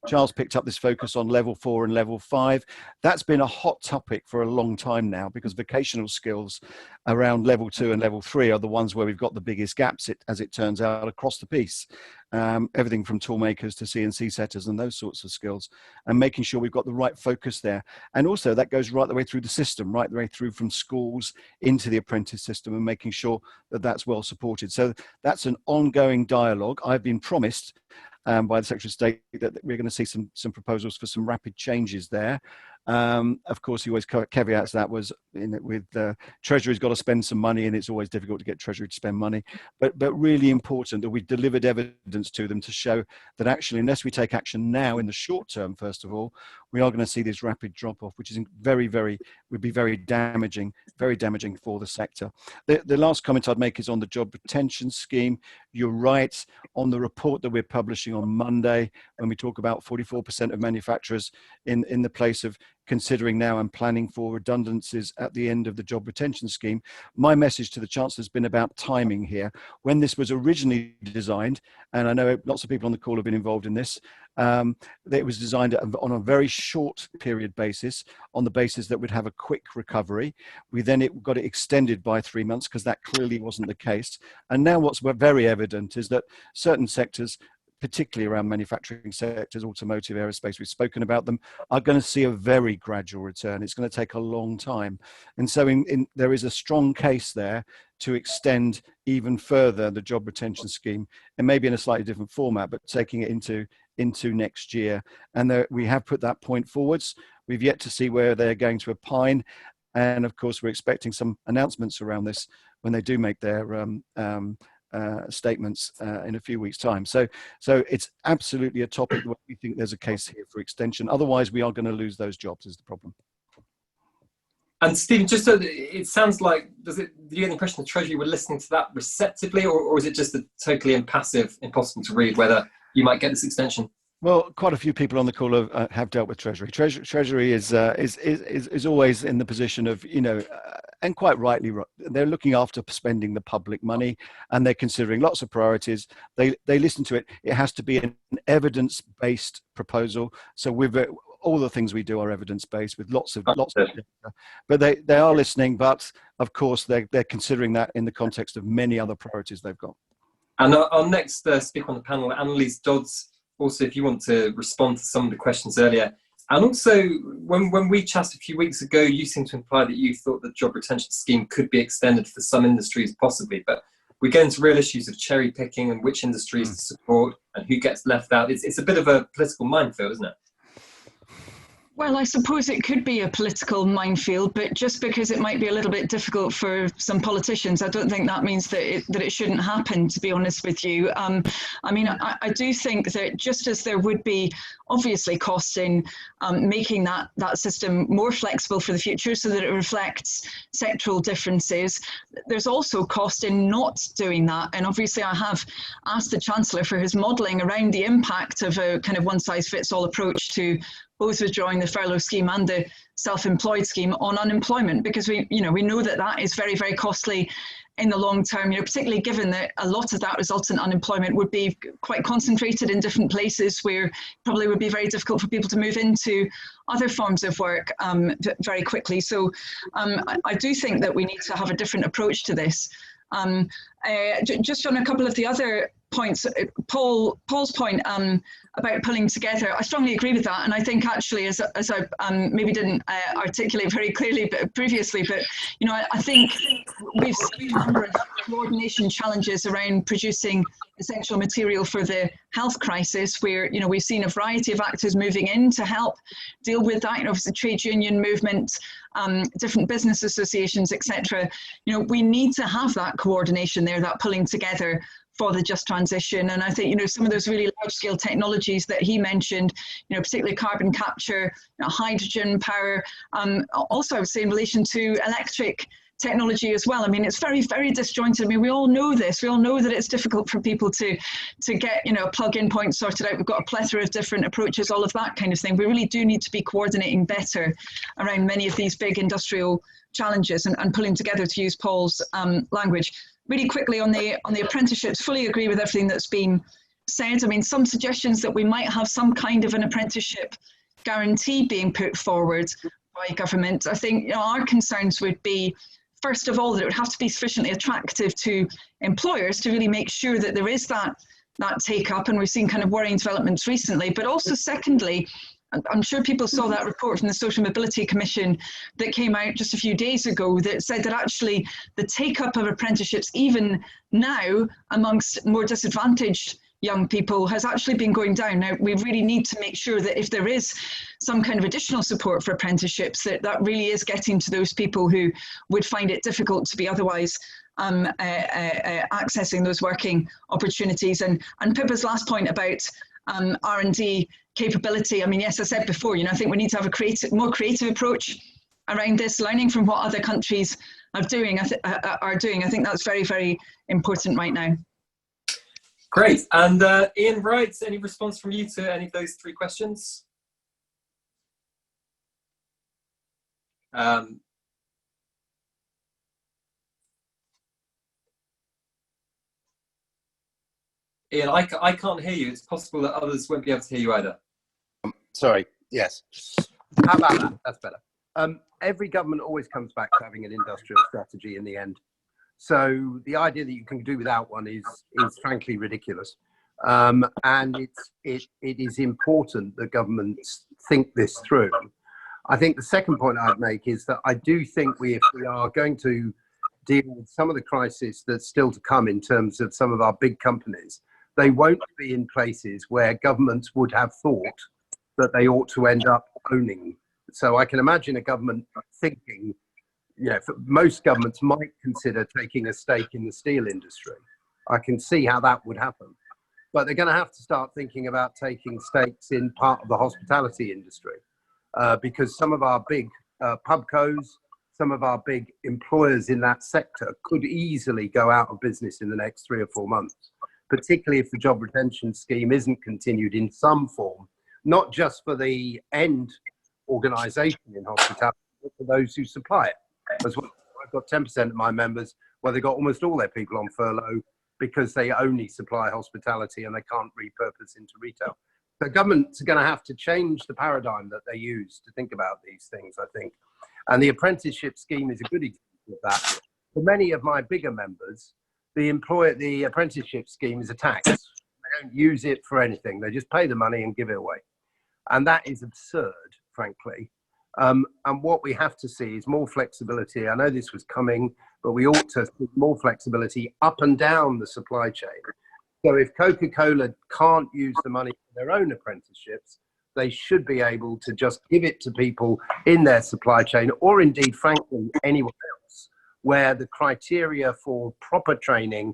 Charles picked up this focus on level 4 and level 5. That's been a hot topic for a long time now, because vocational skills around level 2 and level 3 are the ones where we've got the biggest gaps, as it turns out, across the piece. Everything from tool makers to CNC setters and those sorts of skills, and making sure we've got the right focus there. And also that goes right the way through the system, right the way through from schools into the apprentice system, and making sure that that's well supported. So that's an ongoing dialogue. I've been promised by the Secretary of State that we're going to see some proposals for some rapid changes there. Of course, he always caveats that with Treasury's got to spend some money, and it's always difficult to get Treasury to spend money. But really important that we delivered evidence to them to show that actually, unless we take action now in the short term, first of all, we are going to see this rapid drop off, which is would be very damaging for the sector. The last comment I'd make is on the job retention scheme. You're right on the report that we're publishing on Monday, when we talk about 44% of manufacturers in the place of considering now and planning for redundancies at the end of the job retention scheme. My message to the Chancellor has been about timing here. When this was originally designed, and I know lots of people on the call have been involved in this, it was designed on a very short period basis, on the basis that we'd have a quick recovery. We then got it extended by 3 months, because that clearly wasn't the case. And now what's very evident is that certain sectors, particularly around manufacturing sectors, automotive, aerospace, we've spoken about them, are going to see a very gradual return. It's going to take a long time. And so there is a strong case there to extend even further the job retention scheme, and maybe in a slightly different format, but taking it into next year. And we have put that point forwards. We've yet to see where they're going to opine. And of course, we're expecting some announcements around this when they do make their statements in a few weeks' time. So it's absolutely a topic where we think there's a case here for extension. Otherwise, we are going to lose those jobs is the problem. And Stephen, just so it sounds like, do you get the impression the Treasury were listening to that receptively, or is it just a totally impassive, impossible to read whether you might get this extension? Well, quite a few people on the call have dealt with Treasury. Treasury is always in the position of, and quite rightly, they're looking after spending the public money, and they're considering lots of priorities. They listen to it. It has to be an evidence-based proposal. So all the things we do are evidence-based with lots of data. But they are listening. But of course, they're considering that in the context of many other priorities they've got. And our next speaker on the panel, Anneliese Dodds. Also, if you want to respond to some of the questions earlier. And also, when we chatted a few weeks ago, you seemed to imply that you thought the job retention scheme could be extended for some industries possibly, but we get into real issues of cherry picking and which industries to support and who gets left out. It's a bit of a political minefield, isn't it? Well, I suppose it could be a political minefield, but just because it might be a little bit difficult for some politicians, I don't think that means that it shouldn't happen, to be honest with you. I mean, I do think that just as there would be obviously costs in making that system more flexible for the future so that it reflects sectoral differences, there's also cost in not doing that. And obviously I have asked the Chancellor for his modelling around the impact of a kind of one-size-fits-all approach to both withdrawing the furlough scheme and the self-employed scheme on unemployment, because we know that is very, very costly in the long term, particularly given that a lot of that resultant unemployment would be quite concentrated in different places where it probably would be very difficult for people to move into other forms of work very quickly. So I do think that we need to have a different approach to this. Just on a couple of the other points, Paul's point about pulling together, I strongly agree with that, and I think actually, as I maybe didn't articulate very clearly previously, but I think we've seen a number of coordination challenges around producing essential material for the health crisis, where we've seen a variety of actors moving in to help deal with that. Obviously, the trade union movement, different business associations, etc. We need to have that coordination there, that pulling together for the just transition. And I think some of those really large scale technologies that he mentioned, particularly carbon capture, hydrogen power, also I would say in relation to electric technology as well. I mean, it's very, very disjointed. I mean, we all know this. We all know that it's difficult for people to get a plug-in point sorted out. We've got a plethora of different approaches, all of that kind of thing. We really do need to be coordinating better around many of these big industrial challenges and pulling together, to use Paul's language. Really quickly on the apprenticeships, fully agree with everything that's been said. I mean, some suggestions that we might have some kind of an apprenticeship guarantee being put forward by government. I think our concerns would be, first of all, that it would have to be sufficiently attractive to employers to really make sure that there is that take up, and we've seen kind of worrying developments recently. But also secondly, I'm sure people saw that report from the Social Mobility Commission that came out just a few days ago that said that actually the take-up of apprenticeships, even now amongst more disadvantaged young people, has actually been going down. Now, we really need to make sure that if there is some kind of additional support for apprenticeships, that really is getting to those people who would find it difficult to be otherwise accessing those working opportunities. And Pippa's last point about R&D capability. I mean, yes, I said before, I think we need to have a more creative approach around this, learning from what other countries are doing. I think that's very, very important right now. Great. And Ian Wright, any response from you to any of those three questions? Ian, I can't hear you. It's possible that others won't be able to hear you either. Sorry, yes. How about that? That's better. Every government always comes back to having an industrial strategy in the end. So the idea that you can do without one is frankly ridiculous. And it is important that governments think this through. I think the second point I'd make is that I do think if we are going to deal with some of the crisis that's still to come in terms of some of our big companies, they won't be in places where governments would have thought that they ought to end up owning. So I can imagine a government thinking, most governments might consider taking a stake in the steel industry. I can see how that would happen. But they're going to have to start thinking about taking stakes in part of the hospitality industry. Because some of our big pubcos, some of our big employers in that sector could easily go out of business in the next 3 or 4 months, particularly if the job retention scheme isn't continued in some form, not just for the end organisation in hospitality, but for those who supply it as well. I've got 10% of my members where they got almost all their people on furlough because they only supply hospitality and they can't repurpose into retail. So governments are going to have to change the paradigm that they use to think about these things, I think. And the apprenticeship scheme is a good example of that. For many of my bigger members, the apprenticeship scheme is a tax. They don't use it for anything. They just pay the money and give it away. And that is absurd, frankly. And what we have to see is more flexibility. I know this was coming, but we ought to see more flexibility up and down the supply chain. So if Coca-Cola can't use the money for their own apprenticeships, they should be able to just give it to people in their supply chain, or indeed, frankly, anyone else, where the criteria for proper training,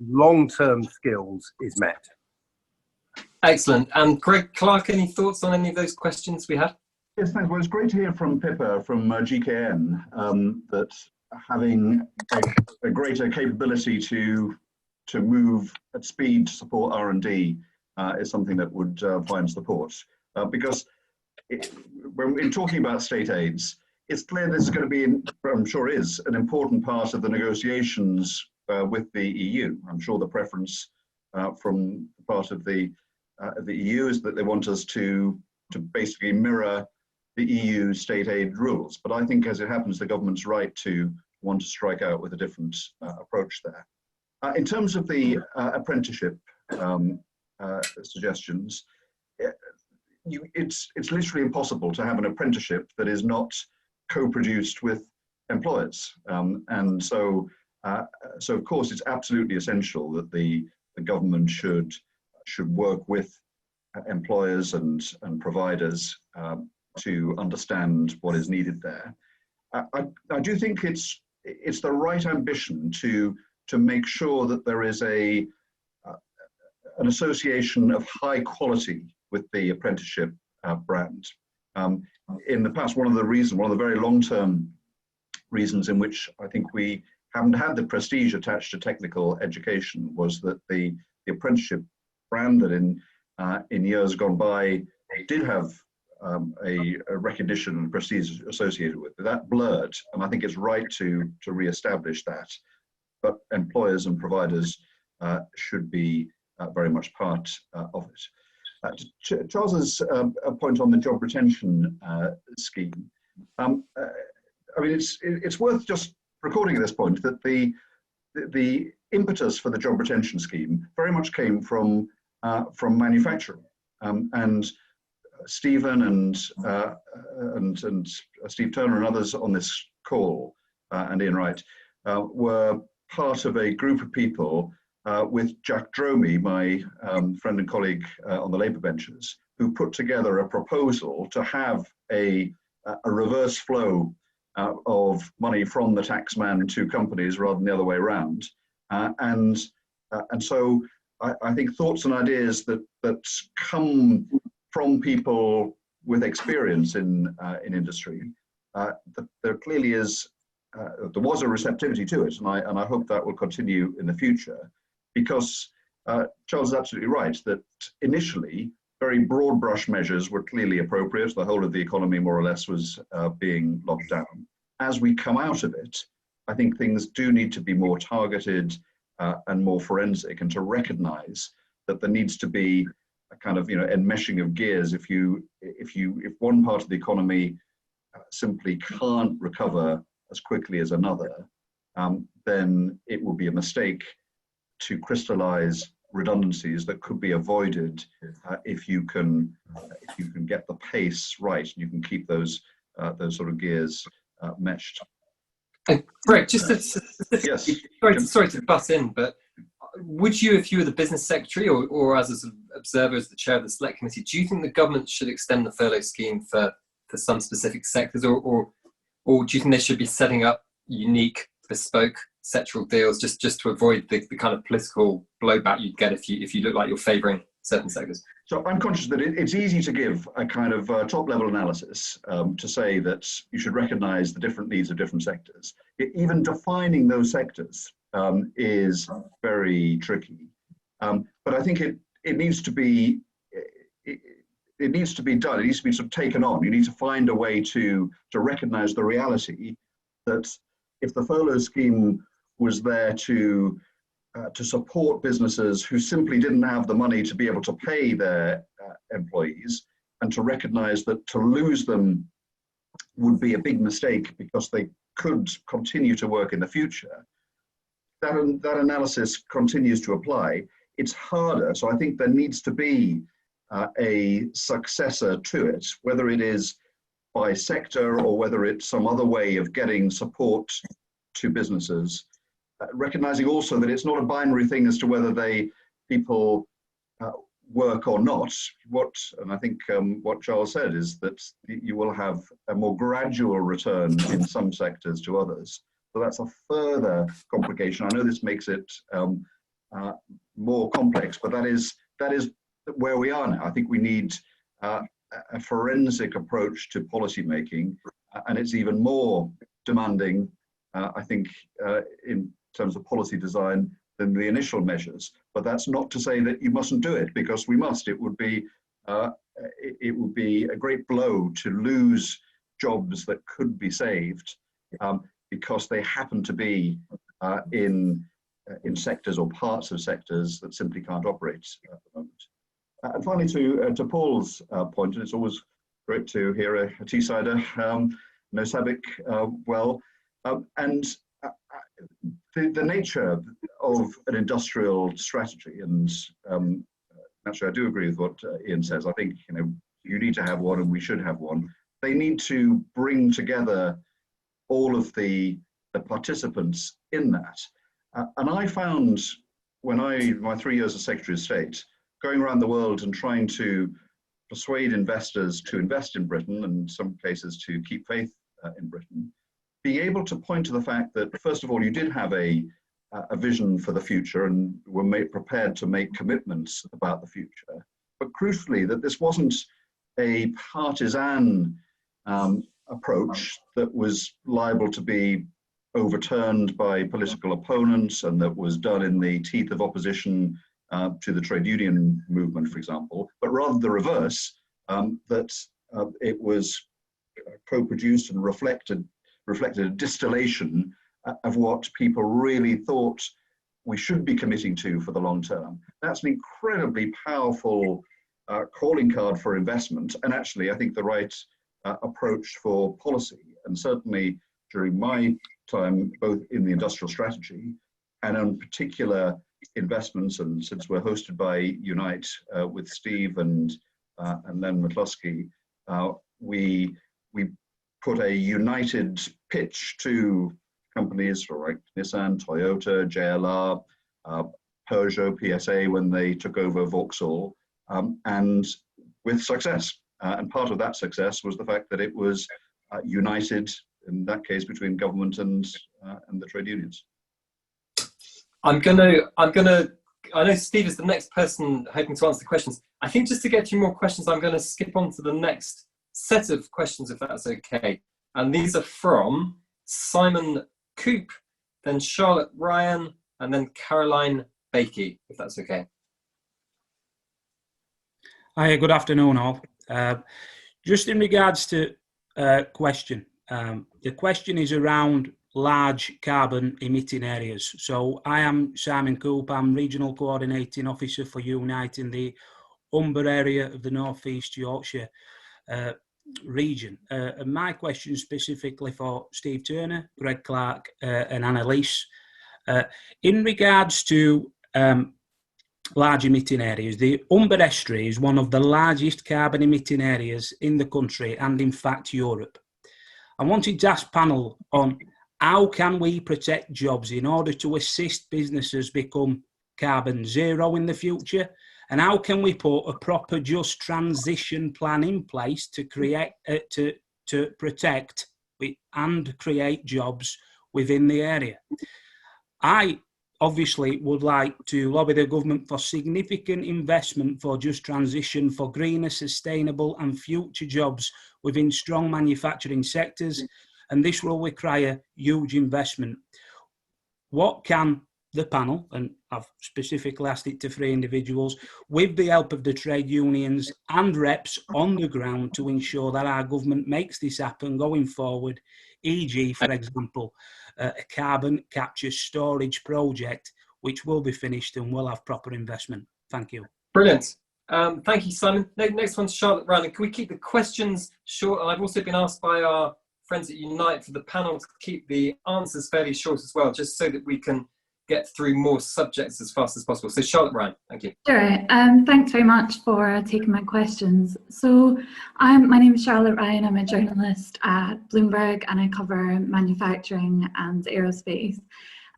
long-term skills is met. Excellent. And Greg Clark, any thoughts on any of those questions we had? Yes, thanks. Well, it's great to hear from Pippa from GKN that having a greater capability to move at speed to support R&D is something that would find support. Because when in talking about state aids, it's clear this is going to be, I'm sure is, an important part of the negotiations with the EU. I'm sure the preference from part of the EU is that they want us to basically mirror the EU state aid rules. But I think, as it happens, the government's right to want to strike out with a different approach there. In terms of the apprenticeship suggestions, it's literally impossible to have an apprenticeship that is not co-produced with employers, and so of course it's absolutely essential that the government should work with employers and providers to understand what is needed there. I do think it's the right ambition to make sure that there is an association of high quality with the apprenticeship brand. In the past, one of the very long-term reasons in which I think we haven't had the prestige attached to technical education was that the apprenticeship brand that in years gone by did have a recognition and prestige associated with it. That blurred, and I think it's right to re-establish that. But employers and providers should be very much part of it. Charles's point on the job retention scheme. I mean, it's worth just recording at this point that the impetus for the job retention scheme very much came from manufacturing, and Stephen and Steve Turner and others on this call, and Ian Wright, were part of a group of people with Jack Dromey, my friend and colleague on the Labour benches, who put together a proposal to have a reverse flow of money from the taxman to companies rather than the other way around. And so I think thoughts and ideas that come from people with experience in industry, there clearly is, there was a receptivity to it, and I hope that will continue in the future, because Charles is absolutely right that initially very broad brush measures were clearly appropriate. The whole of the economy more or less was being locked down. As we come out of it, I think things do need to be more targeted and more forensic, and to recognize that there needs to be a kind of enmeshing of gears. If one part of the economy simply can't recover as quickly as another, then it will be a mistake to crystallize redundancies that could be avoided if you can get the pace right and you can keep those sort of gears meshed. Greg, just yes. Sorry to butt in, but would you, if you were the business secretary or as an observer, as the chair of the select committee, do you think the government should extend the furlough scheme for some specific sectors, or do you think they should be setting up unique, bespoke sectoral deals just to avoid the kind of political blowback you'd get if you look like you're favouring certain sectors? So I'm conscious that it's easy to give a kind of top-level analysis to say that you should recognise the different needs of different sectors. Even defining those sectors is very tricky. But I think it needs to be it needs to be done. It needs to be sort of taken on. You need to find a way to recognise the reality that if the furlough scheme was there to support businesses who simply didn't have the money to be able to pay their employees, and to recognise that to lose them would be a big mistake because they could continue to work in the future, that analysis continues to apply. It's harder, so I think there needs to be a successor to it, whether it is by sector or whether it's some other way of getting support to businesses, recognising also that it's not a binary thing as to whether people work or not. And I think what Charles said is that you will have a more gradual return in some sectors to others. So that's a further complication. I know this makes it more complex, but that is where we are now. I think we need a forensic approach to policy making, and it's even more demanding, I think, in terms of policy design than the initial measures. But that's not to say that you mustn't do it, because we must. It would be a great blow to lose jobs that could be saved because they happen to be in sectors or parts of sectors that simply can't operate at the moment. And finally, to Paul's point, and it's always great to hear a Teessider know SABIC well, and the nature of an industrial strategy, and actually I do agree with what Ian says. I think you need to have one, and we should have one. They need to bring together all of the participants in that. And I found my 3 years as Secretary of State, going around the world and trying to persuade investors to invest in Britain, and in some cases to keep faith in Britain, being able to point to the fact that, first of all, you did have a vision for the future and were prepared to make commitments about the future. But crucially, that this wasn't a partisan approach that was liable to be overturned by political opponents and that was done in the teeth of opposition to the trade union movement, for example, but rather the reverse, that it was co-produced and reflected a distillation of what people really thought we should be committing to for the long term. That's an incredibly powerful calling card for investment, and actually I think the right approach for policy. And certainly during my time, both in the industrial strategy and in particular investments, and since we're hosted by Unite with Steve and Len McCluskey, we put a united pitch to companies like Nissan, Toyota, JLR, Peugeot, PSA when they took over Vauxhall, and with success. And part of that success was the fact that it was united, in that case, between government and the trade unions. I know Steve is the next person hoping to answer the questions. I think just to get to more questions, I'm going to skip on to the next set of questions, if that's okay. And these are from Simon Coop, then Charlotte Ryan, and then Caroline Bakey, if that's okay. Hi, good afternoon all. Just in regards to question, the question is around large carbon emitting areas. So I am Simon Coop, I'm Regional Coordinating Officer for Unite in the Humber area of the North East Yorkshire region. And my question specifically for Steve Turner, Greg Clark and Anneliese. In regards to large emitting areas. The Humber Estuary is one of the largest carbon emitting areas in the country and in fact Europe. I wanted to ask panel on how can we protect jobs in order to assist businesses become carbon zero in the future, and how can we put a proper just transition plan in place to create to protect and create jobs within the area. I obviously would like to lobby the government for significant investment for just transition, for greener, sustainable and future jobs within strong manufacturing sectors, and this will require huge investment. What can the panel, and I've specifically asked it to 3 individuals, with the help of the trade unions and reps on the ground to ensure that our government makes this happen going forward, e.g., for example, a carbon capture storage project which will be finished and will have proper investment. Thank you. Brilliant. Thank you, Simon. Next one's Charlotte Ryan. Can we keep the questions short? And I've also been asked by our friends at Unite for the panel to keep the answers fairly short as well, just so that we can get through more subjects as fast as possible. So Charlotte Ryan, thank you. Sure, thanks very much for taking my questions. So my name is Charlotte Ryan, I'm a journalist at Bloomberg and I cover manufacturing and aerospace.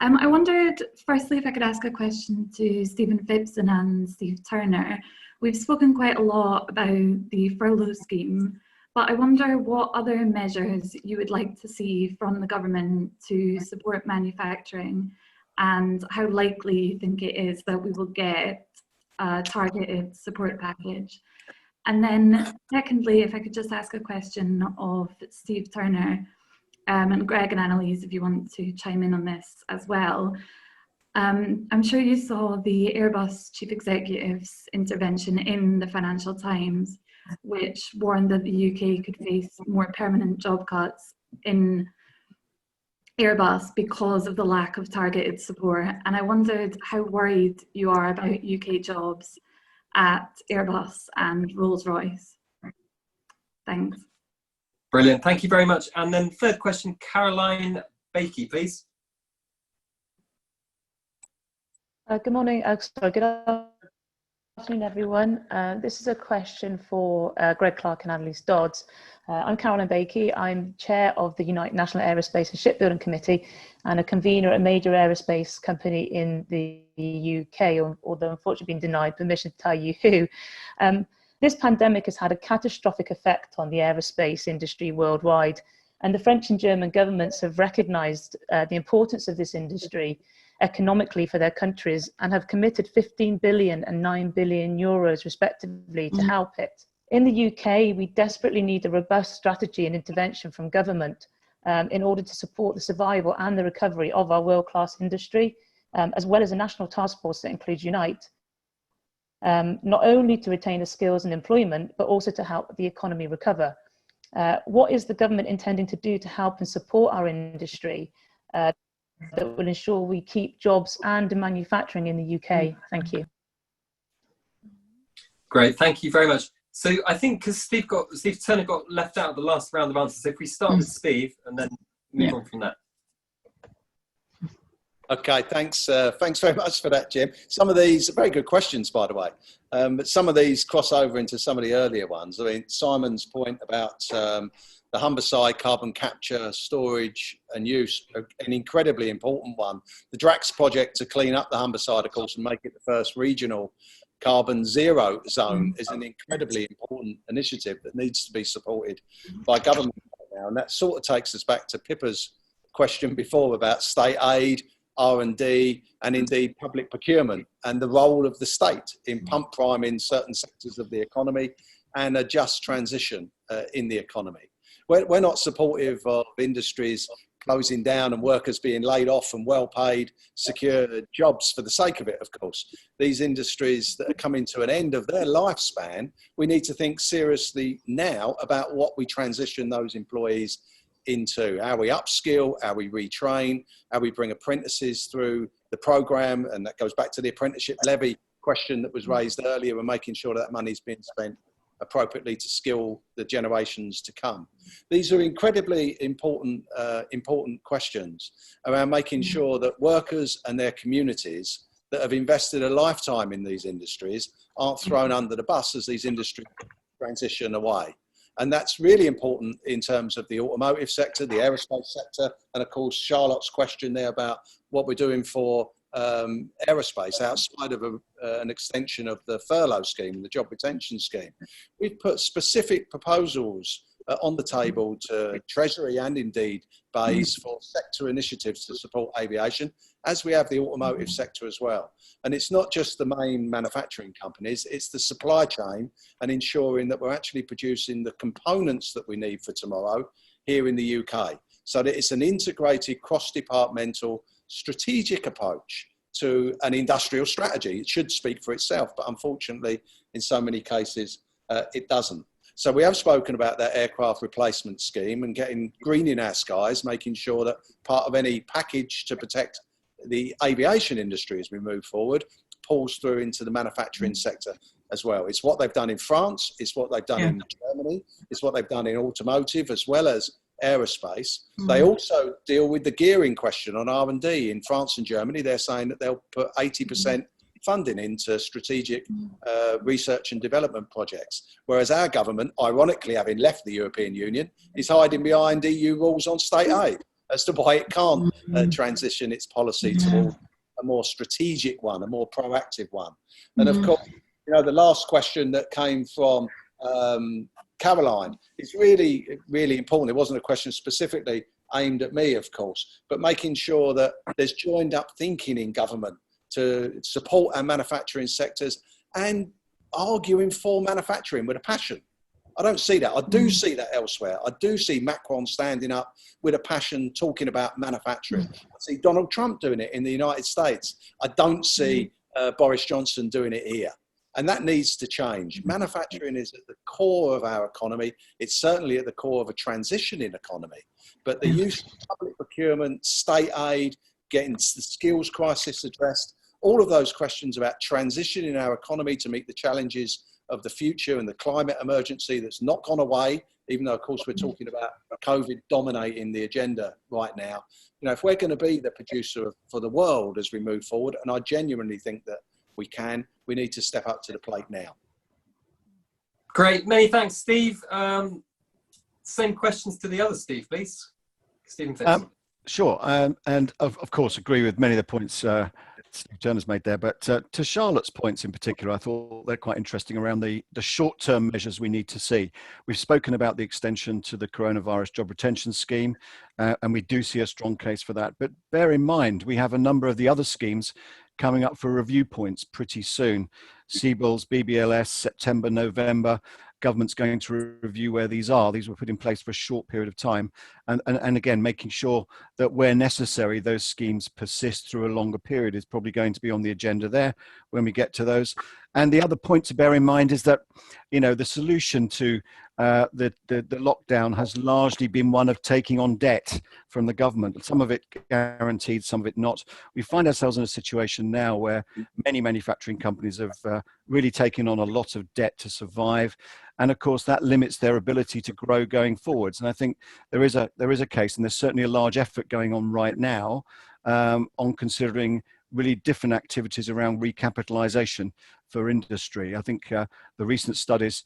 I wondered firstly if I could ask a question to Stephen Phipson and Steve Turner. We've spoken quite a lot about the furlough scheme, but I wonder what other measures you would like to see from the government to support manufacturing, and how likely you think it is that we will get a targeted support package. And then secondly, if I could just ask a question of Steve Turner, and Greg and Anneliese, if you want to chime in on this as well. I'm sure you saw the Airbus chief executive's intervention in the Financial Times, which warned that the UK could face more permanent job cuts in Airbus because of the lack of targeted support. And I wondered how worried you are about UK jobs at Airbus and Rolls-Royce. Thanks. Brilliant, thank you very much. And then third question, Caroline Bakey, please. Good morning, good afternoon, everyone. This is a question for Greg Clark and Anneliese Dodds. I'm Caroline Bakey. I'm chair of the Unite National Aerospace and Shipbuilding Committee and a convener at a major aerospace company in the UK, although unfortunately been denied permission to tell you who. This pandemic has had a catastrophic effect on the aerospace industry worldwide, and the French and German governments have recognised the importance of this industry economically for their countries and have committed 15 billion and 9 billion euros respectively to help it. In the UK, we desperately need a robust strategy and intervention from government in order to support the survival and the recovery of our world-class industry, as well as a national task force that includes Unite, not only to retain the skills and employment, but also to help the economy recover. What is the government intending to do to help and support our industry that will ensure we keep jobs and manufacturing in the UK? Thank you. Great, thank you very much. So I think because Steve Turner got left out of the last round of answers, if we start with Steve and then move on from that. Okay, thanks very much for that, Jim. Some of these are very good questions, by the way, but some of these cross over into some of the earlier ones. I mean, Simon's point about the Humberside carbon capture, storage and use, an incredibly important one. The Drax project to clean up the Humberside, of course, and make it the first regional carbon zero zone is an incredibly important initiative that needs to be supported by government right now. And that sort of takes us back to Pippa's question before about state aid, R&D, and indeed public procurement, and the role of the state in pump priming certain sectors of the economy and a just transition in the economy. We're not supportive of industries closing down and workers being laid off and well-paid, secure jobs for the sake of it, of course. These industries that are coming to an end of their lifespan, we need to think seriously now about what we transition those employees into, how we upskill, how we retrain, how we bring apprentices through the program. And that goes back to the apprenticeship levy question that was raised earlier, and making sure that money's being spent appropriately to skill the generations to come. These are incredibly important questions around making sure that workers and their communities that have invested a lifetime in these industries aren't thrown under the bus as these industries transition away. And that's really important in terms of the automotive sector, the aerospace sector, and of course Charlotte's question there about what we're doing for aerospace outside of an extension of the furlough scheme, the job retention scheme. We've put specific proposals on the table to Treasury and indeed BEIS for sector initiatives to support aviation, as we have the automotive sector as well. And it's not just the main manufacturing companies, it's the supply chain and ensuring that we're actually producing the components that we need for tomorrow here in the UK. So that it's an integrated cross-departmental strategic approach to an industrial strategy. It should speak for itself, but unfortunately, in so many cases, it doesn't. So we have spoken about that aircraft replacement scheme and getting green in our skies, making sure that part of any package to protect the aviation industry as we move forward pulls through into the manufacturing sector as well. It's what they've done in France, it's what they've done in Germany, it's what they've done in automotive as well as aerospace. They also deal with the gearing question on R&D. In France and Germany, they're saying that they'll put 80% funding into strategic research and development projects. Whereas our government, ironically having left the European Union, is hiding behind EU rules on state aid as to why it can't transition its policy toward a more strategic one, a more proactive one. And of course, you know, the last question that came from Caroline is really, really important. It wasn't a question specifically aimed at me, of course, but making sure that there's joined up thinking in government to support our manufacturing sectors and arguing for manufacturing with a passion. I don't see that. I do see that elsewhere. I do see Macron standing up with a passion talking about manufacturing. I see Donald Trump doing it in the United States. I don't see Boris Johnson doing it here. And that needs to change. Manufacturing is at the core of our economy. It's certainly at the core of a transitioning economy. But the use of public procurement, state aid, getting the skills crisis addressed, all of those questions about transitioning our economy to meet the challenges of the future and the climate emergency that's not gone away, even though, of course, we're talking about COVID dominating the agenda right now. You know, if we're going to be the producer for the world as we move forward, and I genuinely think that we need to step up to the plate now. Great, many thanks, Steve. Same questions to the other Steve, please. Stephen Phipson. Sure, and of course agree with many of the points Steve Turner's made there, but to Charlotte's points in particular, I thought they're quite interesting around the short-term measures we need to see. We've spoken about the extension to the coronavirus job retention scheme, and we do see a strong case for that. But bear in mind, we have a number of the other schemes coming up for review points pretty soon. CBILS, BBLS, September, November. Government's going to review where these are. These were put in place for a short period of time. And again, making sure that where necessary, those schemes persist through a longer period is probably going to be on the agenda there when we get to those. And the other point to bear in mind is that, you know, the solution to the lockdown has largely been one of taking on debt from the government. Some of it guaranteed, some of it not. We find ourselves in a situation now where many manufacturing companies have really taken on a lot of debt to survive. And of course, that limits their ability to grow going forwards. And I think there is a case, and there's certainly a large effort going on right now on considering really different activities around recapitalization for industry. I think the recent studies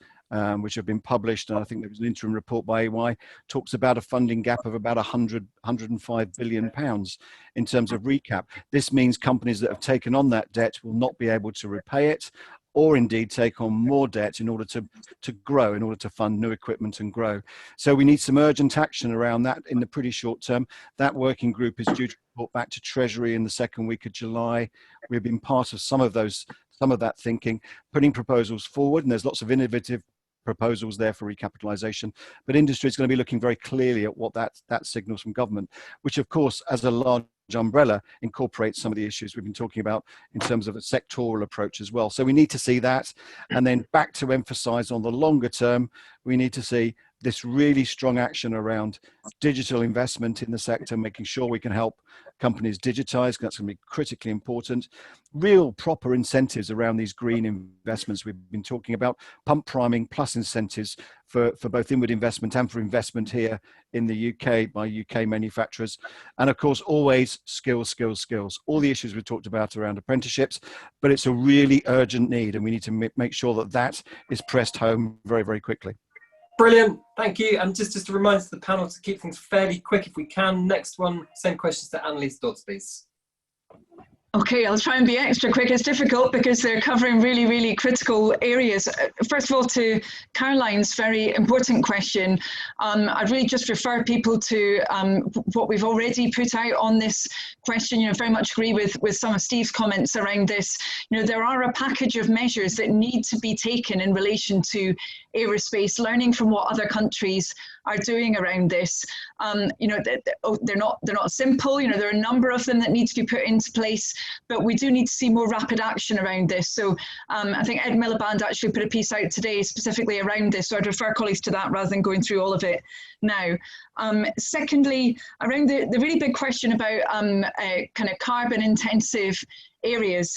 which have been published, and I think there was an interim report by EY, talks about a funding gap of about 105 billion pounds in terms of recap. This means companies that have taken on that debt will not be able to repay it, or indeed take on more debt in order to grow, in order to fund new equipment and grow. So we need some urgent action around that in the pretty short term. That working group is due to report back to Treasury in the second week of July. We've been part of some of that thinking, putting proposals forward, and there's lots of innovative proposals there for recapitalisation, but industry is going to be looking very clearly at what that signals from government, which of course as a large umbrella incorporates some of the issues we've been talking about in terms of a sectoral approach as well. So we need to see that, and then back to emphasise on the longer term, we need to see this really strong action around digital investment in the sector, making sure we can help companies digitize. That's going to be critically important. Real proper incentives around these green investments we've been talking about, pump priming plus incentives for both inward investment and for investment here in the UK by UK manufacturers. And of course, always skills, skills, skills. All the issues we talked about around apprenticeships, but it's a really urgent need, and we need to make sure that that is pressed home very, very quickly. Brilliant, thank you. And just a reminder to the panel to keep things fairly quick if we can. Next one, same questions to Anneliese Dodds, please. Okay, I'll try and be extra quick. It's difficult because they're covering really, really critical areas. First of all, to Caroline's very important question, I'd really just refer people to what we've already put out on this question. You know, very much agree with some of Steve's comments around this. You know, there are a package of measures that need to be taken in relation to aerospace, learning from what other countries are doing around this. You know, they're not simple. You know, there are a number of them that need to be put into place, but we do need to see more rapid action around this. So I think Ed Miliband actually put a piece out today specifically around this, so I'd refer colleagues to that rather than going through all of it now. Secondly, around the really big question about kind of carbon intensive areas,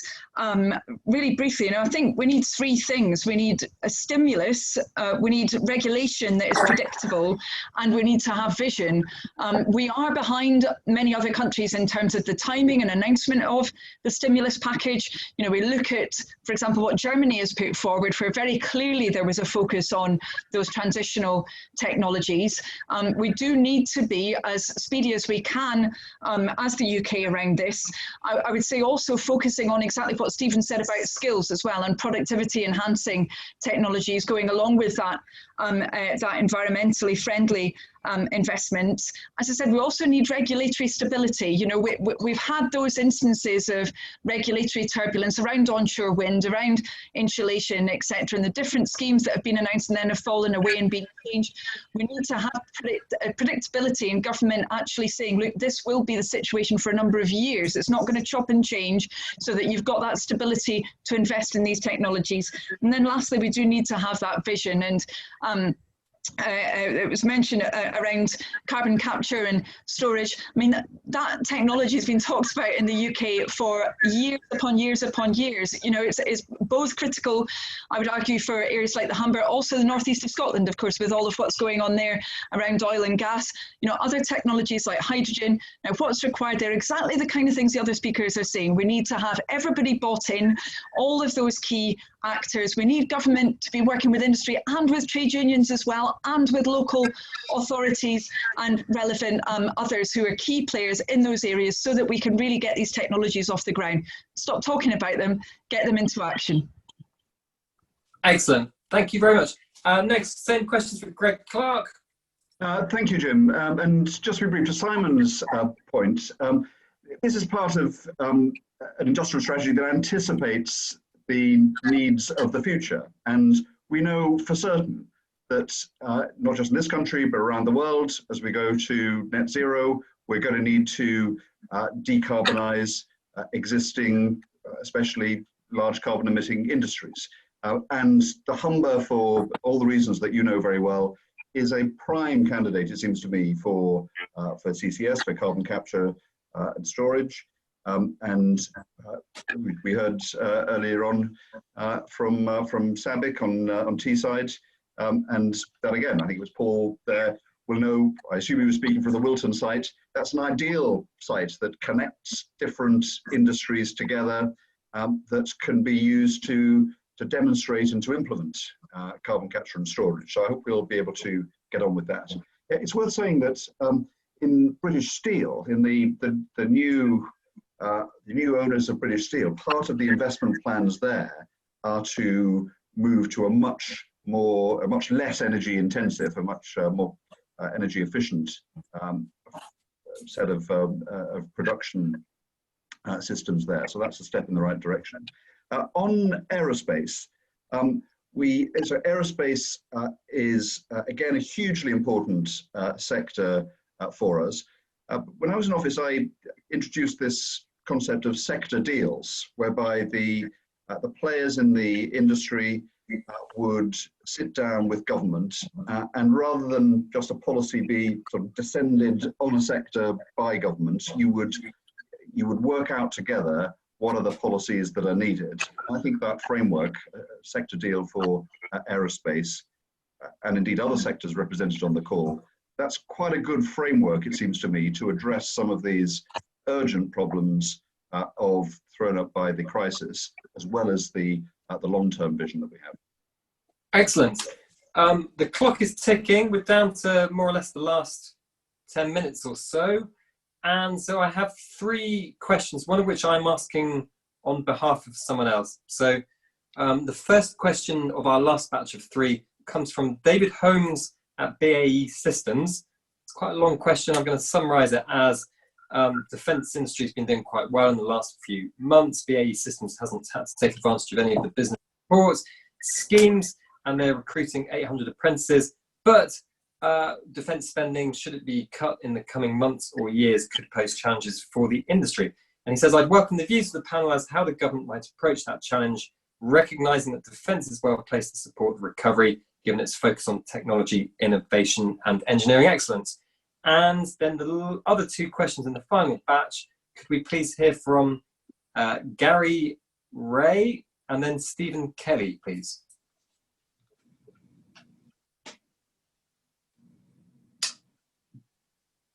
really briefly, you know, I think we need three things. We need a stimulus, we need regulation that is predictable, and we need to have vision. We are behind many other countries in terms of the timing and announcement of the stimulus package. You know, we look at, for example, what Germany has put forward, where very clearly there was a focus on those transitional technologies. We do need to be as speedy as we can as the UK around this. I would say also focusing on exactly what Stephen said about skills as well, and productivity enhancing technologies going along with that, that environmentally friendly investments. As I said, we also need regulatory stability. You know, we've had those instances of regulatory turbulence around onshore wind, around insulation, etc., and the different schemes that have been announced and then have fallen away and been changed. We need to have predictability, and government actually saying, look, this will be the situation for a number of years. It's not going to chop and change, so that you've got that stability to invest in these technologies. And then lastly, we do need to have that vision. And it was mentioned around carbon capture and storage. I mean, that technology has been talked about in the UK for years upon years upon years. You know, it's both critical, I would argue, for areas like the Humber, also the northeast of Scotland, of course, with all of what's going on there around oil and gas. You know, other technologies like hydrogen. Now, what's required there? Exactly the kind of things the other speakers are saying. We need to have everybody bought in, all of those key actors. We need government to be working with industry and with trade unions as well, and with local authorities and relevant others who are key players in those areas, so that we can really get these technologies off the ground. Stop talking about them, get them into action. Excellent, thank you very much. Next, same questions for Greg Clark. Thank you, Jim. And just to be brief, to Simon's point, this is part of an industrial strategy that anticipates the needs of the future. And we know for certain that not just in this country, but around the world, as we go to net zero, we're going to need to decarbonize existing, especially large carbon emitting industries. And the Humber, for all the reasons that you know very well, is a prime candidate, it seems to me, for CCS, for carbon capture and storage. And we heard earlier on from SABIC on Teesside, and that again, I think it was Paul there, will know, I assume he was speaking for the Wilton site. That's an ideal site that connects different industries together, that can be used to demonstrate and to implement carbon capture and storage. So I hope we'll be able to get on with that. It's worth saying that in British Steel, in the new owners of British Steel, part of the investment plans there are to move to a much less energy intensive, a much more energy efficient set of production systems there. So that's a step in the right direction. On aerospace, aerospace is again a hugely important sector for us. When I was in office, I introduced this concept of sector deals, whereby the players in the industry would sit down with government and rather than just a policy be sort of descended on a sector by government, you would work out together what are the policies that are needed. I think that framework, sector deal for aerospace, and indeed other sectors represented on the call, that's quite a good framework, it seems to me, to address some of these urgent problems thrown up by the crisis, as well as the long-term vision that we have. Excellent. The clock is ticking. We're down to more or less the last 10 minutes or so. And so I have 3 questions, one of which I'm asking on behalf of someone else. So the first question of our last batch of 3 comes from David Holmes at BAE Systems. It's quite a long question. I'm going to summarize it as defence industry has been doing quite well in the last few months. BAE Systems hasn't had to take advantage of any of the business reports schemes, and they're recruiting 800 apprentices. But defence spending, should it be cut in the coming months or years, could pose challenges for the industry. And he says, I'd welcome the views of the panel as to how the government might approach that challenge, recognising that defence is well placed to support the recovery, given its focus on technology, innovation and engineering excellence. And then the other 2 questions in the final batch, could we please hear from Gary Ray and then Stephen Kelly, please.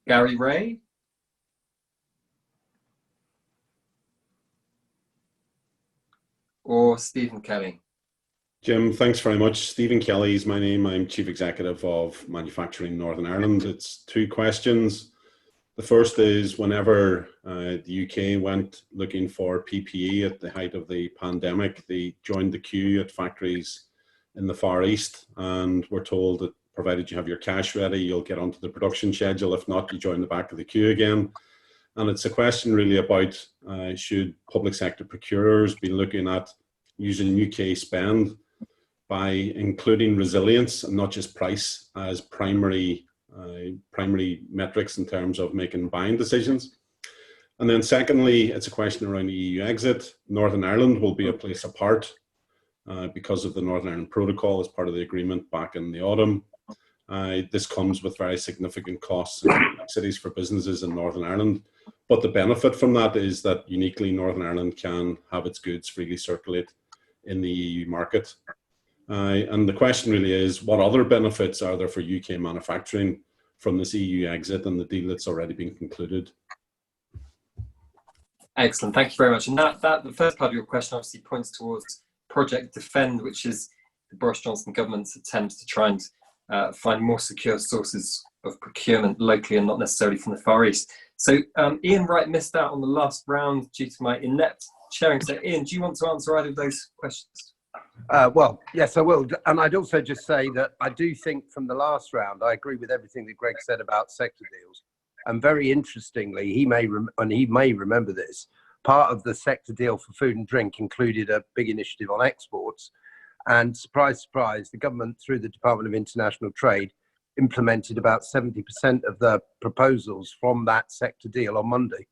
Gary Ray. Or Stephen Kelly. Jim, thanks very much. Stephen Kelly is my name. I'm Chief Executive of Manufacturing Northern Ireland. It's 2 questions. The first is, whenever the UK went looking for PPE at the height of the pandemic, they joined the queue at factories in the Far East and were told that provided you have your cash ready, you'll get onto the production schedule. If not, you join the back of the queue again. And it's a question really about should public sector procurers be looking at using UK spend by including resilience and not just price as primary metrics in terms of making buying decisions. And then secondly, it's a question around the EU exit. Northern Ireland will be a place apart because of the Northern Ireland Protocol as part of the agreement back in the autumn. This comes with very significant costs and complexities for businesses in Northern Ireland. But the benefit from that is that uniquely Northern Ireland can have its goods freely circulate in the EU market. And the question really is, what other benefits are there for UK manufacturing from this EU exit and the deal that's already been concluded? Excellent, thank you very much. And the first part of your question obviously points towards Project Defend, which is the Boris Johnson government's attempt to try and find more secure sources of procurement locally and not necessarily from the Far East. So Ian Wright missed out on the last round due to my inept chairing. So Ian, do you want to answer either of those questions? Well, yes, I will. And I'd also just say that I do think from the last round, I agree with everything that Greg said about sector deals. And very interestingly, he may remember this, part of the sector deal for food and drink included a big initiative on exports. And surprise, surprise, the government, through the Department of International Trade, implemented about 70% of the proposals from that sector deal on Monday.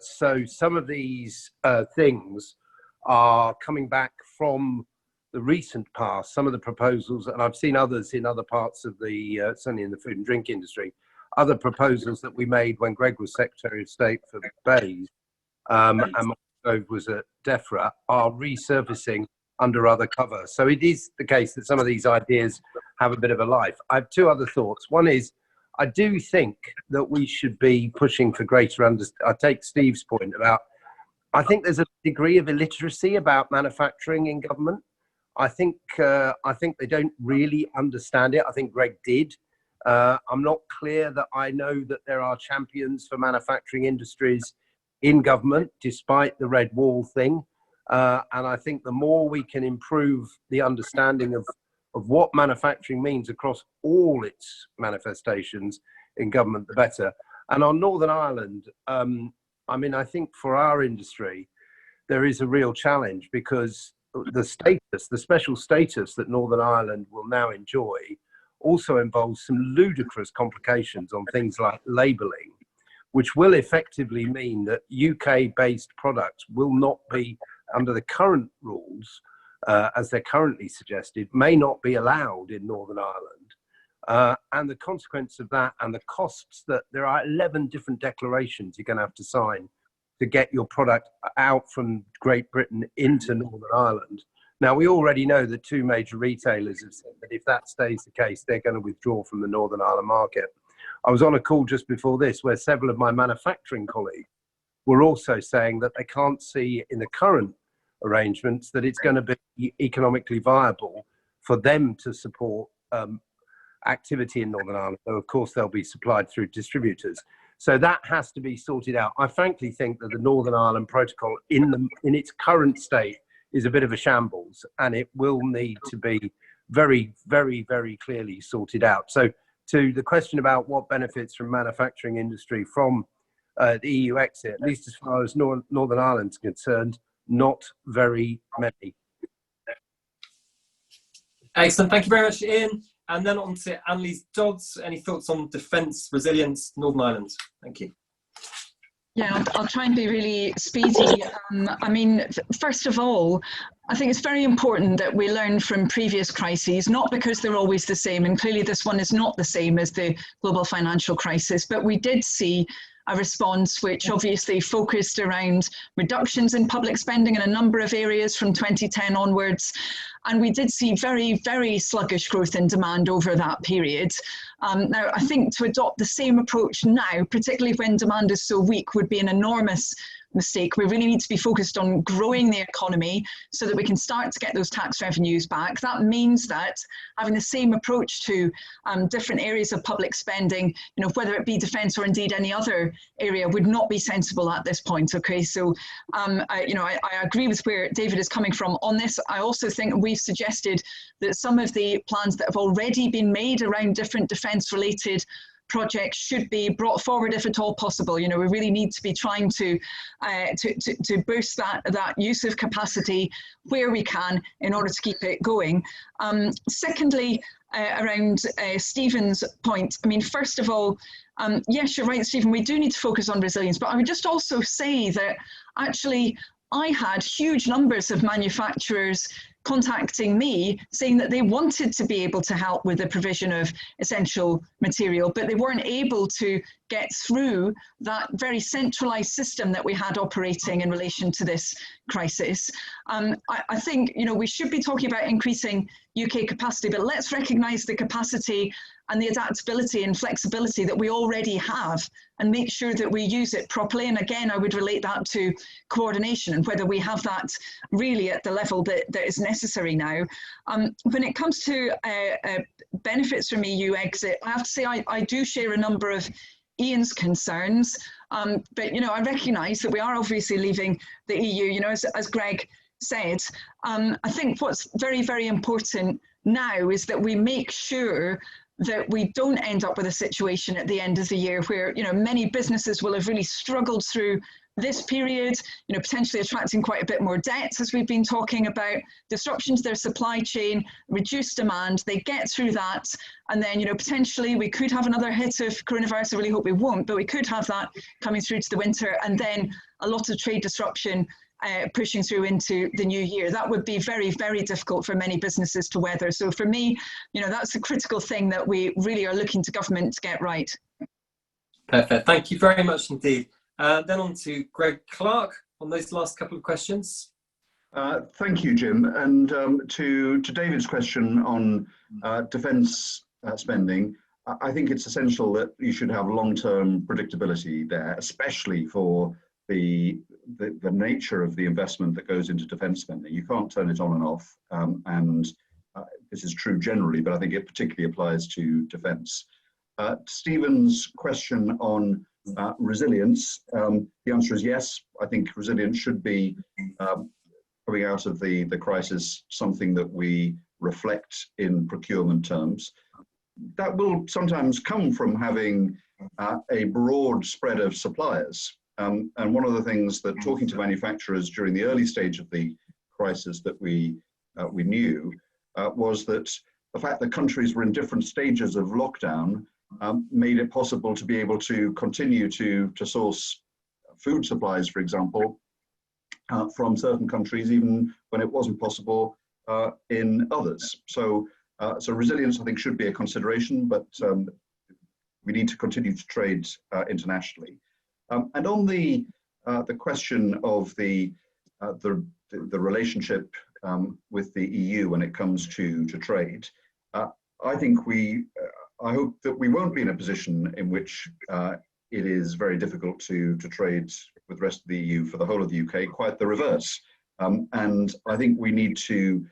So some of these things are coming back from the recent past, some of the proposals, and I've seen others in other parts of the, certainly in the food and drink industry, other proposals that we made when Greg was Secretary of State for Bays and Mark was at DEFRA are resurfacing under other cover. So it is the case that some of these ideas have a bit of a life. I have 2 other thoughts. One is, I do think that we should be pushing for greater understanding. I take Steve's point about, I think there's a degree of illiteracy about manufacturing in government. I think they don't really understand it. I think Greg did. I'm not clear that I know that there are champions for manufacturing industries in government, despite the red wall thing. And I think the more we can improve the understanding of what manufacturing means across all its manifestations in government, the better. And on Northern Ireland, I mean, I think for our industry, there is a real challenge because the status, the special status that Northern Ireland will now enjoy also involves some ludicrous complications on things like labelling, which will effectively mean that UK-based products will not be, under the current rules, as they're currently suggested, may not be allowed in Northern Ireland. And the consequence of that and the costs that there are 11 different declarations you're going to have to sign to get your product out from Great Britain into Northern Ireland. Now, we already know that 2 major retailers have said that if that stays the case, they're going to withdraw from the Northern Ireland market. I was on a call just before this where several of my manufacturing colleagues were also saying that they can't see in the current arrangements that it's going to be economically viable for them to support activity in Northern Ireland, though of course they'll be supplied through distributors. So that has to be sorted out. I frankly think that the Northern Ireland Protocol in its current state is a bit of a shambles, and it will need to be very, very, very clearly sorted out. So to the question about what benefits from manufacturing industry from the EU exit, at least as far as Northern Ireland is concerned, not very many. Excellent, thank you very much, Ian. And then on to Anneliese Dodds. Any thoughts on defence, resilience, Northern Ireland? Thank you. Yeah, I'll try and be really speedy. I mean, first of all, I think it's very important that we learn from previous crises, not because they're always the same, and clearly this one is not the same as the global financial crisis, but we did see a response which obviously focused around reductions in public spending in a number of areas from 2010 onwards. And we did see very, very sluggish growth in demand over that period. Now, I think to adopt the same approach now, particularly when demand is so weak, would be an enormous mistake. We really need to be focused on growing the economy so that we can start to get those tax revenues back. That means that having the same approach to different areas of public spending, you know, whether it be defence or indeed any other area, would not be sensible at this point. Okay, so I agree with where David is coming from on this. I also think we've suggested that some of the plans that have already been made around different defence-related projects should be brought forward if at all possible. You know, we really need to be trying to boost that use of capacity where we can in order to keep it going. Secondly, around Stephen's point, I mean, first of all, yes, you're right, Stephen, we do need to focus on resilience, but I would just also say that actually I had huge numbers of manufacturers contacting me saying that they wanted to be able to help with the provision of essential material, but they weren't able to get through that very centralized system that we had operating in relation to this crisis. I think, you know, we should be talking about increasing UK capacity, but let's recognize the capacity and the adaptability and flexibility that we already have and make sure that we use it properly. And again, I would relate that to coordination and whether we have that really at the level that is necessary now. When it comes to benefits from EU exit, I have to say I do share a number of Ian's concerns, but, you know, I recognise that we are obviously leaving the EU, you know, as Greg said. I think what's very, very important now is that we make sure that we don't end up with a situation at the end of the year where, you know, many businesses will have really struggled through this period, you know, potentially attracting quite a bit more debt, as we've been talking about, disruption to their supply chain, reduced demand, they get through that, and then, you know, potentially we could have another hit of coronavirus. I really hope we won't, but we could have that coming through to the winter, and then a lot of trade disruption pushing through into the new year. That would be very, very difficult for many businesses to weather. So for me, you know, that's a critical thing that we really are looking to government to get right. Perfect. Thank you very much indeed. Then on to Greg Clark on those last couple of questions. Thank you, Jim. And to David's question on defence spending, I think it's essential that you should have long-term predictability there, especially for the nature of the investment that goes into defence spending. You can't turn it on and off, and this is true generally, but I think it particularly applies to defence. Stephen's question on resilience, the answer is yes. I think resilience should be, coming out of the crisis, something that we reflect in procurement terms. That will sometimes come from having a broad spread of suppliers. And one of the things that talking to manufacturers during the early stage of the crisis that we knew was that the fact that countries were in different stages of lockdown made it possible to be able to continue to source food supplies, for example, from certain countries, even when it wasn't possible in others. So resilience, I think, should be a consideration, but we need to continue to trade internationally. And on the question of the relationship with the EU when it comes to trade, I think I hope that we won't be in a position in which it is very difficult to trade with the rest of the EU for the whole of the UK, quite the reverse. And I think we need to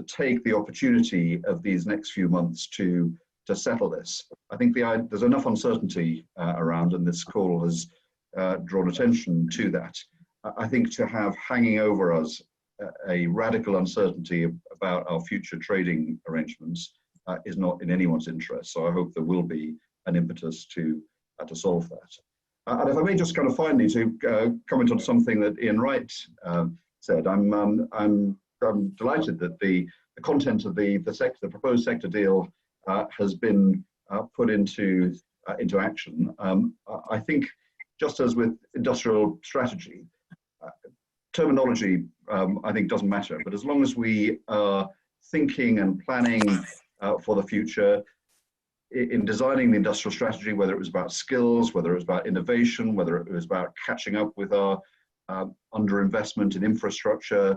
take the opportunity of these next few months to settle this. I think there's enough uncertainty around, and this call has drawn attention to that. I think to have hanging over us a radical uncertainty about our future trading arrangements is not in anyone's interest. So I hope there will be an impetus to solve that. And if I may just kind of finally to comment on something that Ian Wright said, I'm delighted that the content of the proposed sector deal has been put into action. I think, just as with industrial strategy, terminology I think doesn't matter, but as long as we are thinking and planning for the future, in designing the industrial strategy, whether it was about skills, whether it was about innovation, whether it was about catching up with our underinvestment in infrastructure,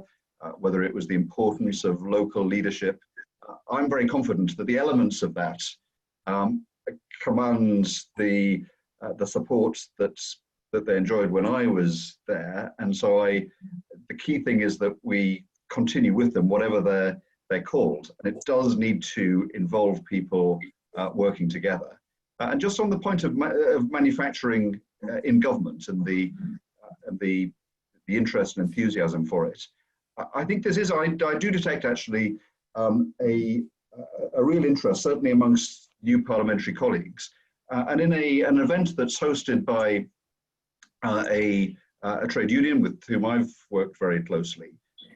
whether it was the importance of local leadership, I'm very confident that the elements of that commands the support that they enjoyed when I was there. And so the key thing is that we continue with them, whatever they're called. And it does need to involve people working together. And just on the point of manufacturing in government and the interest and enthusiasm for it, I think I do detect actually a real interest, certainly amongst new parliamentary colleagues, and in an event that's hosted by a trade union with whom I've worked very closely.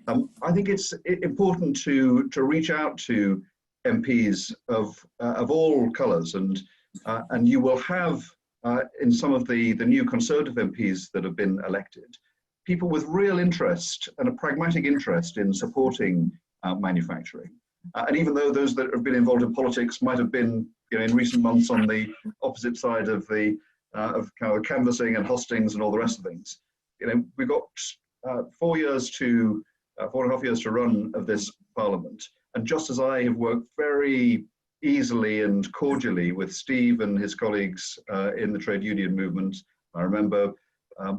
I think it's important to reach out to MPs of all colours, and you will have in some of the new Conservative MPs that have been elected, people with real interest and a pragmatic interest in supporting manufacturing. And even though those that have been involved in politics might have been, in recent months on the opposite side of the kind of canvassing and hustings and all the rest of things, we've got 4 years to 4.5 years to run of this Parliament. And just as I have worked very easily and cordially with Steve and his colleagues in the trade union movement, I remember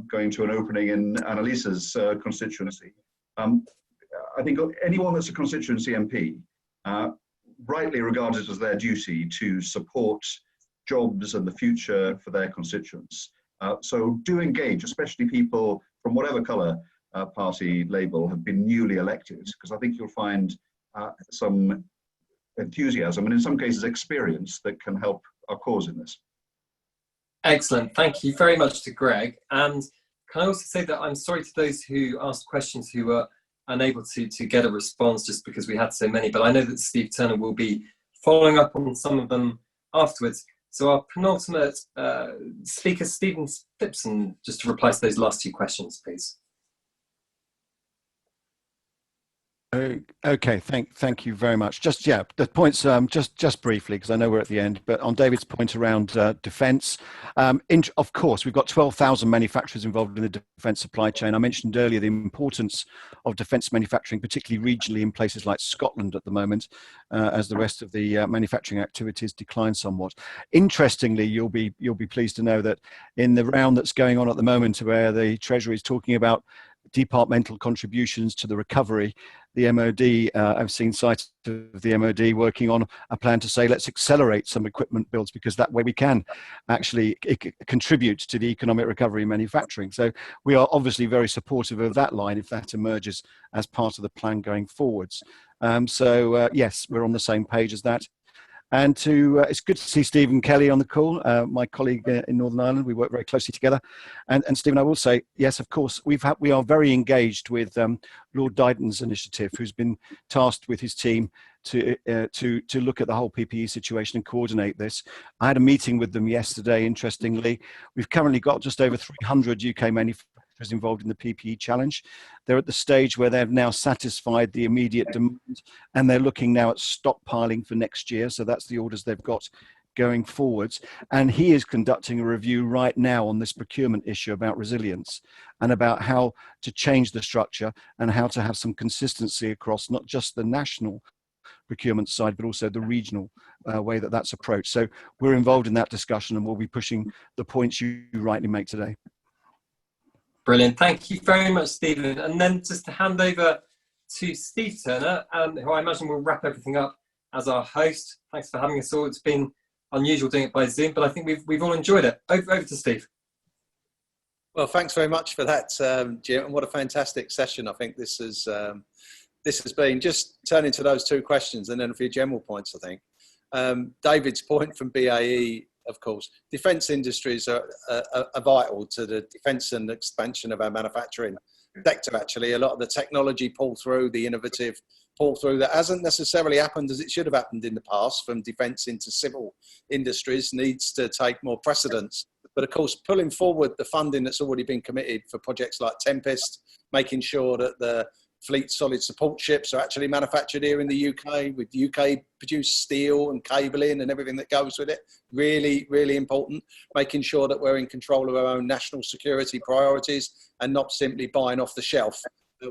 going to an opening in Anneliese's constituency. I think anyone that's a constituency MP rightly regards it as their duty to support jobs and the future for their constituents. So do engage, especially people from whatever colour party label have been newly elected, because I think you'll find some enthusiasm and in some cases experience that can help our cause in this. Excellent. Thank you very much to Greg. And can I also say that I'm sorry to those who asked questions who were unable to get a response just because we had so many, but I know that Steve Turner will be following up on some of them afterwards. So our penultimate speaker, Stephen Phipson, just to reply to those last two questions, please. Okay, thank you very much. Just the points just briefly, because I know we're at the end, but on David's point around defence, of course we've got 12,000 manufacturers involved in the defence supply chain. I mentioned earlier the importance of defence manufacturing, particularly regionally in places like Scotland at the moment, as the rest of the manufacturing activities decline somewhat. Interestingly, you'll be pleased to know that in the round that's going on at the moment, where the Treasury is talking about departmental contributions to the recovery, the MOD, I've seen sites of the MOD working on a plan to say, let's accelerate some equipment builds, because that way we can actually contribute to the economic recovery in manufacturing. So we are obviously very supportive of that line if that emerges as part of the plan going forwards. Yes, we're on the same page as that. And it's good to see Stephen Kelly on the call, my colleague in Northern Ireland. We work very closely together. And Stephen, I will say, yes, of course, we are very engaged with Lord Duyden's initiative, who's been tasked with his team to look at the whole PPE situation and coordinate this. I had a meeting with them yesterday, interestingly. We've currently got just over 300 UK manufacturers involved in the PPE challenge. They're at the stage where they've now satisfied the immediate demand, and they're looking now at stockpiling for next year. So that's the orders they've got going forwards. And he is conducting a review right now on this procurement issue about resilience and about how to change the structure and how to have some consistency across not just the national procurement side, but also the regional way that that's approached. So we're involved in that discussion, and we'll be pushing the points you rightly make today. Brilliant. Thank you very much, Stephen. And then just to hand over to Steve Turner, who I imagine will wrap everything up as our host. Thanks for having us all. It's been unusual doing it by Zoom, but I think we've all enjoyed it. Over to Steve. Well, thanks very much for that, Jim, and what a fantastic session. I think this has been. Just turning to those two questions and then a few general points, I think. David's point from BAE, of course, defence industries are vital to the defence and expansion of our manufacturing sector, actually. A lot of the technology pull through, the innovative pull through that hasn't necessarily happened as it should have happened in the past from defence into civil industries needs to take more precedence. But of course, pulling forward the funding that's already been committed for projects like Tempest, making sure that the fleet solid support ships are actually manufactured here in the UK with UK produced steel and cabling and everything that goes with it. Really, really important. Making sure that we're in control of our own national security priorities and not simply buying off the shelf,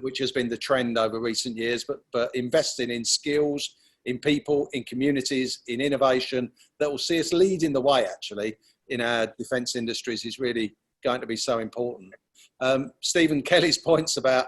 which has been the trend over recent years, but investing in skills, in people, in communities, in innovation that will see us leading the way actually in our defence industries is really going to be so important. Stephen Kelly's points about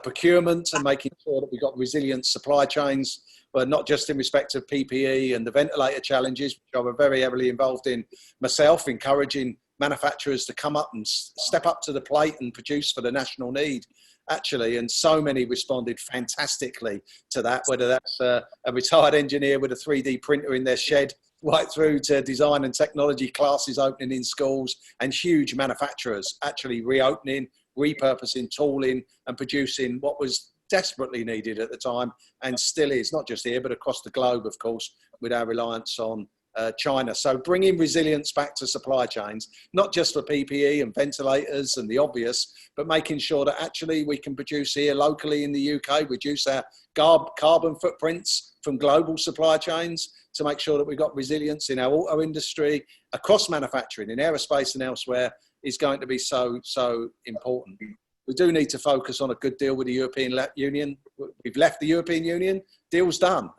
procurement and making sure that we've got resilient supply chains, but not just in respect of PPE and the ventilator challenges, which I was very heavily involved in myself, encouraging manufacturers to come up and step up to the plate and produce for the national need, actually. And so many responded fantastically to that, whether that's a retired engineer with a 3D printer in their shed, right through to design and technology classes opening in schools, and huge manufacturers actually reopening, repurposing tooling and producing what was desperately needed at the time and still is, not just here but across the globe, of course, with our reliance on China. So bringing resilience back to supply chains, not just for PPE and ventilators and the obvious, but making sure that actually we can produce here locally in the UK, reduce our carbon footprints from global supply chains to make sure that we've got resilience in our auto industry, across manufacturing, in aerospace and elsewhere, is going to be so important. We do need to focus on a good deal with the European Union. We've left the European Union, deal's done.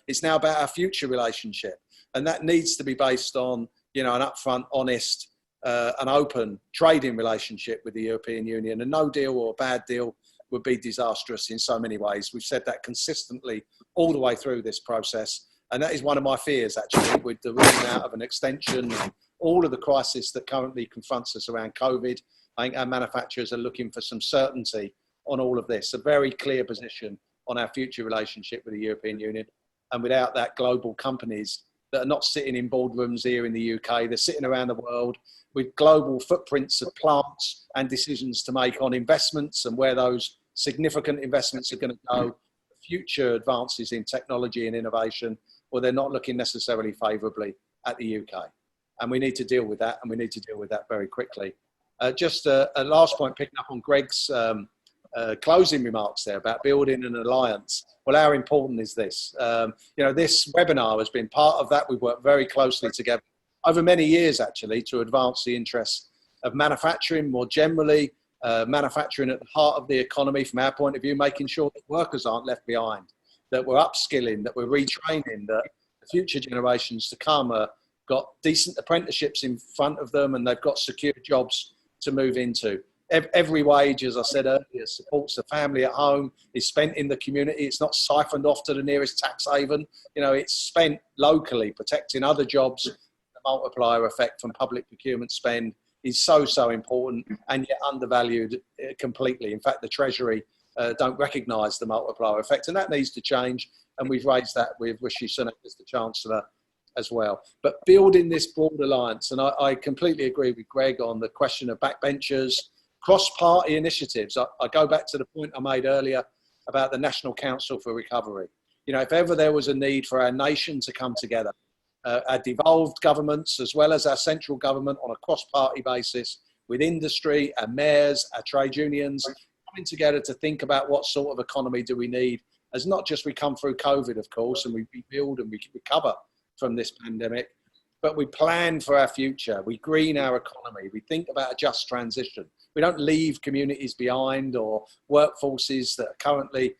It's now about our future relationship. And that needs to be based on, an upfront, honest, and open trading relationship with the European Union. And no deal or a bad deal would be disastrous in so many ways. We've said that consistently all the way through this process. And that is one of my fears, actually, with the ruling out of an extension and all of the crisis that currently confronts us around COVID. I think our manufacturers are looking for some certainty on all of this, a very clear position on our future relationship with the European Union. And without that, global companies that are not sitting in boardrooms here in the UK, they're sitting around the world with global footprints of plants and decisions to make on investments and where those significant investments are going to go, future advances in technology and innovation, well, they're not looking necessarily favourably at the UK. And we need to deal with that, and we need to deal with that very quickly. Just a last point, picking up on Greg's closing remarks there about building an alliance. Well, how important is this? This webinar has been part of that. We've worked very closely together over many years, actually, to advance the interests of manufacturing more generally, manufacturing at the heart of the economy from our point of view, making sure that workers aren't left behind, that we're upskilling, that we're retraining, that the future generations to come are got decent apprenticeships in front of them and they've got secure jobs to move into. Every wage, as I said earlier, supports the family at home, is spent in the community. It's not siphoned off to the nearest tax haven. It's spent locally, protecting other jobs. The multiplier effect from public procurement spend is so important and yet undervalued completely. In fact, the Treasury don't recognise the multiplier effect, and that needs to change. And we've raised that with Rishi Sunak as the Chancellor as well. But building this broad alliance, and I completely agree with Greg on the question of backbenchers, cross-party initiatives. I go back to the point I made earlier about the National Council for Recovery. If ever there was a need for our nation to come together, our devolved governments as well as our central government on a cross-party basis, with industry, our mayors, our trade unions, coming together to think about what sort of economy do we need, as not just we come through COVID, of course, and we rebuild and we recover from this pandemic, but we plan for our future. We green our economy. We think about a just transition. We don't leave communities behind or workforces that are currently,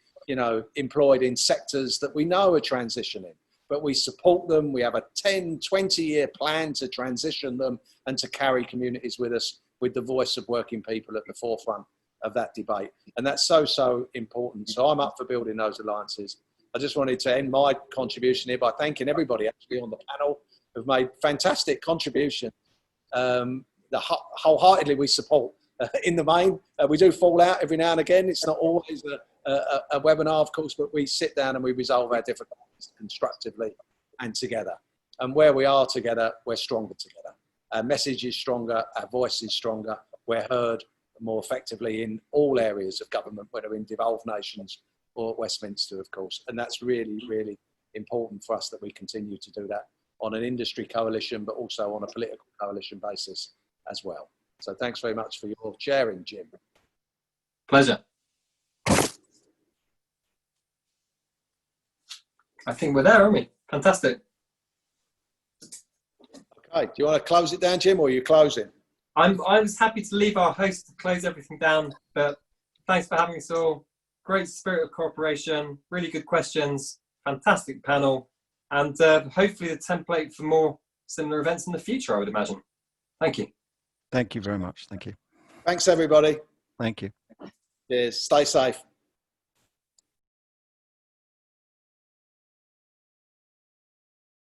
employed in sectors that we know are transitioning, but we support them. We have a 10, 20-year plan to transition them and to carry communities with us, with the voice of working people at the forefront of that debate. And that's so, so important. So I'm up for building those alliances. I just wanted to end my contribution here by thanking everybody actually on the panel who've made fantastic contributions. Wholeheartedly we support. In the main, we do fall out every now and again. It's not always a webinar, of course, but we sit down and we resolve our difficulties constructively and together. And where we are together, we're stronger together. Our message is stronger, our voice is stronger, we're heard more effectively in all areas of government, whether in devolved nations or Westminster, of course. And that's really, really important for us that we continue to do that on an industry coalition, but also on a political coalition basis as well. So thanks very much for your sharing, Jim. Pleasure. I think we're there, aren't we? Fantastic. Okay, do you want to close it down, Jim, or are you closing? I was happy to leave our host to close everything down, but thanks for having us all. Great spirit of cooperation, really good questions, fantastic panel, and hopefully the template for more similar events in the future, I would imagine. Thank you. Thank you very much. Thank you. Thanks, everybody. Thank you. Cheers. Stay safe.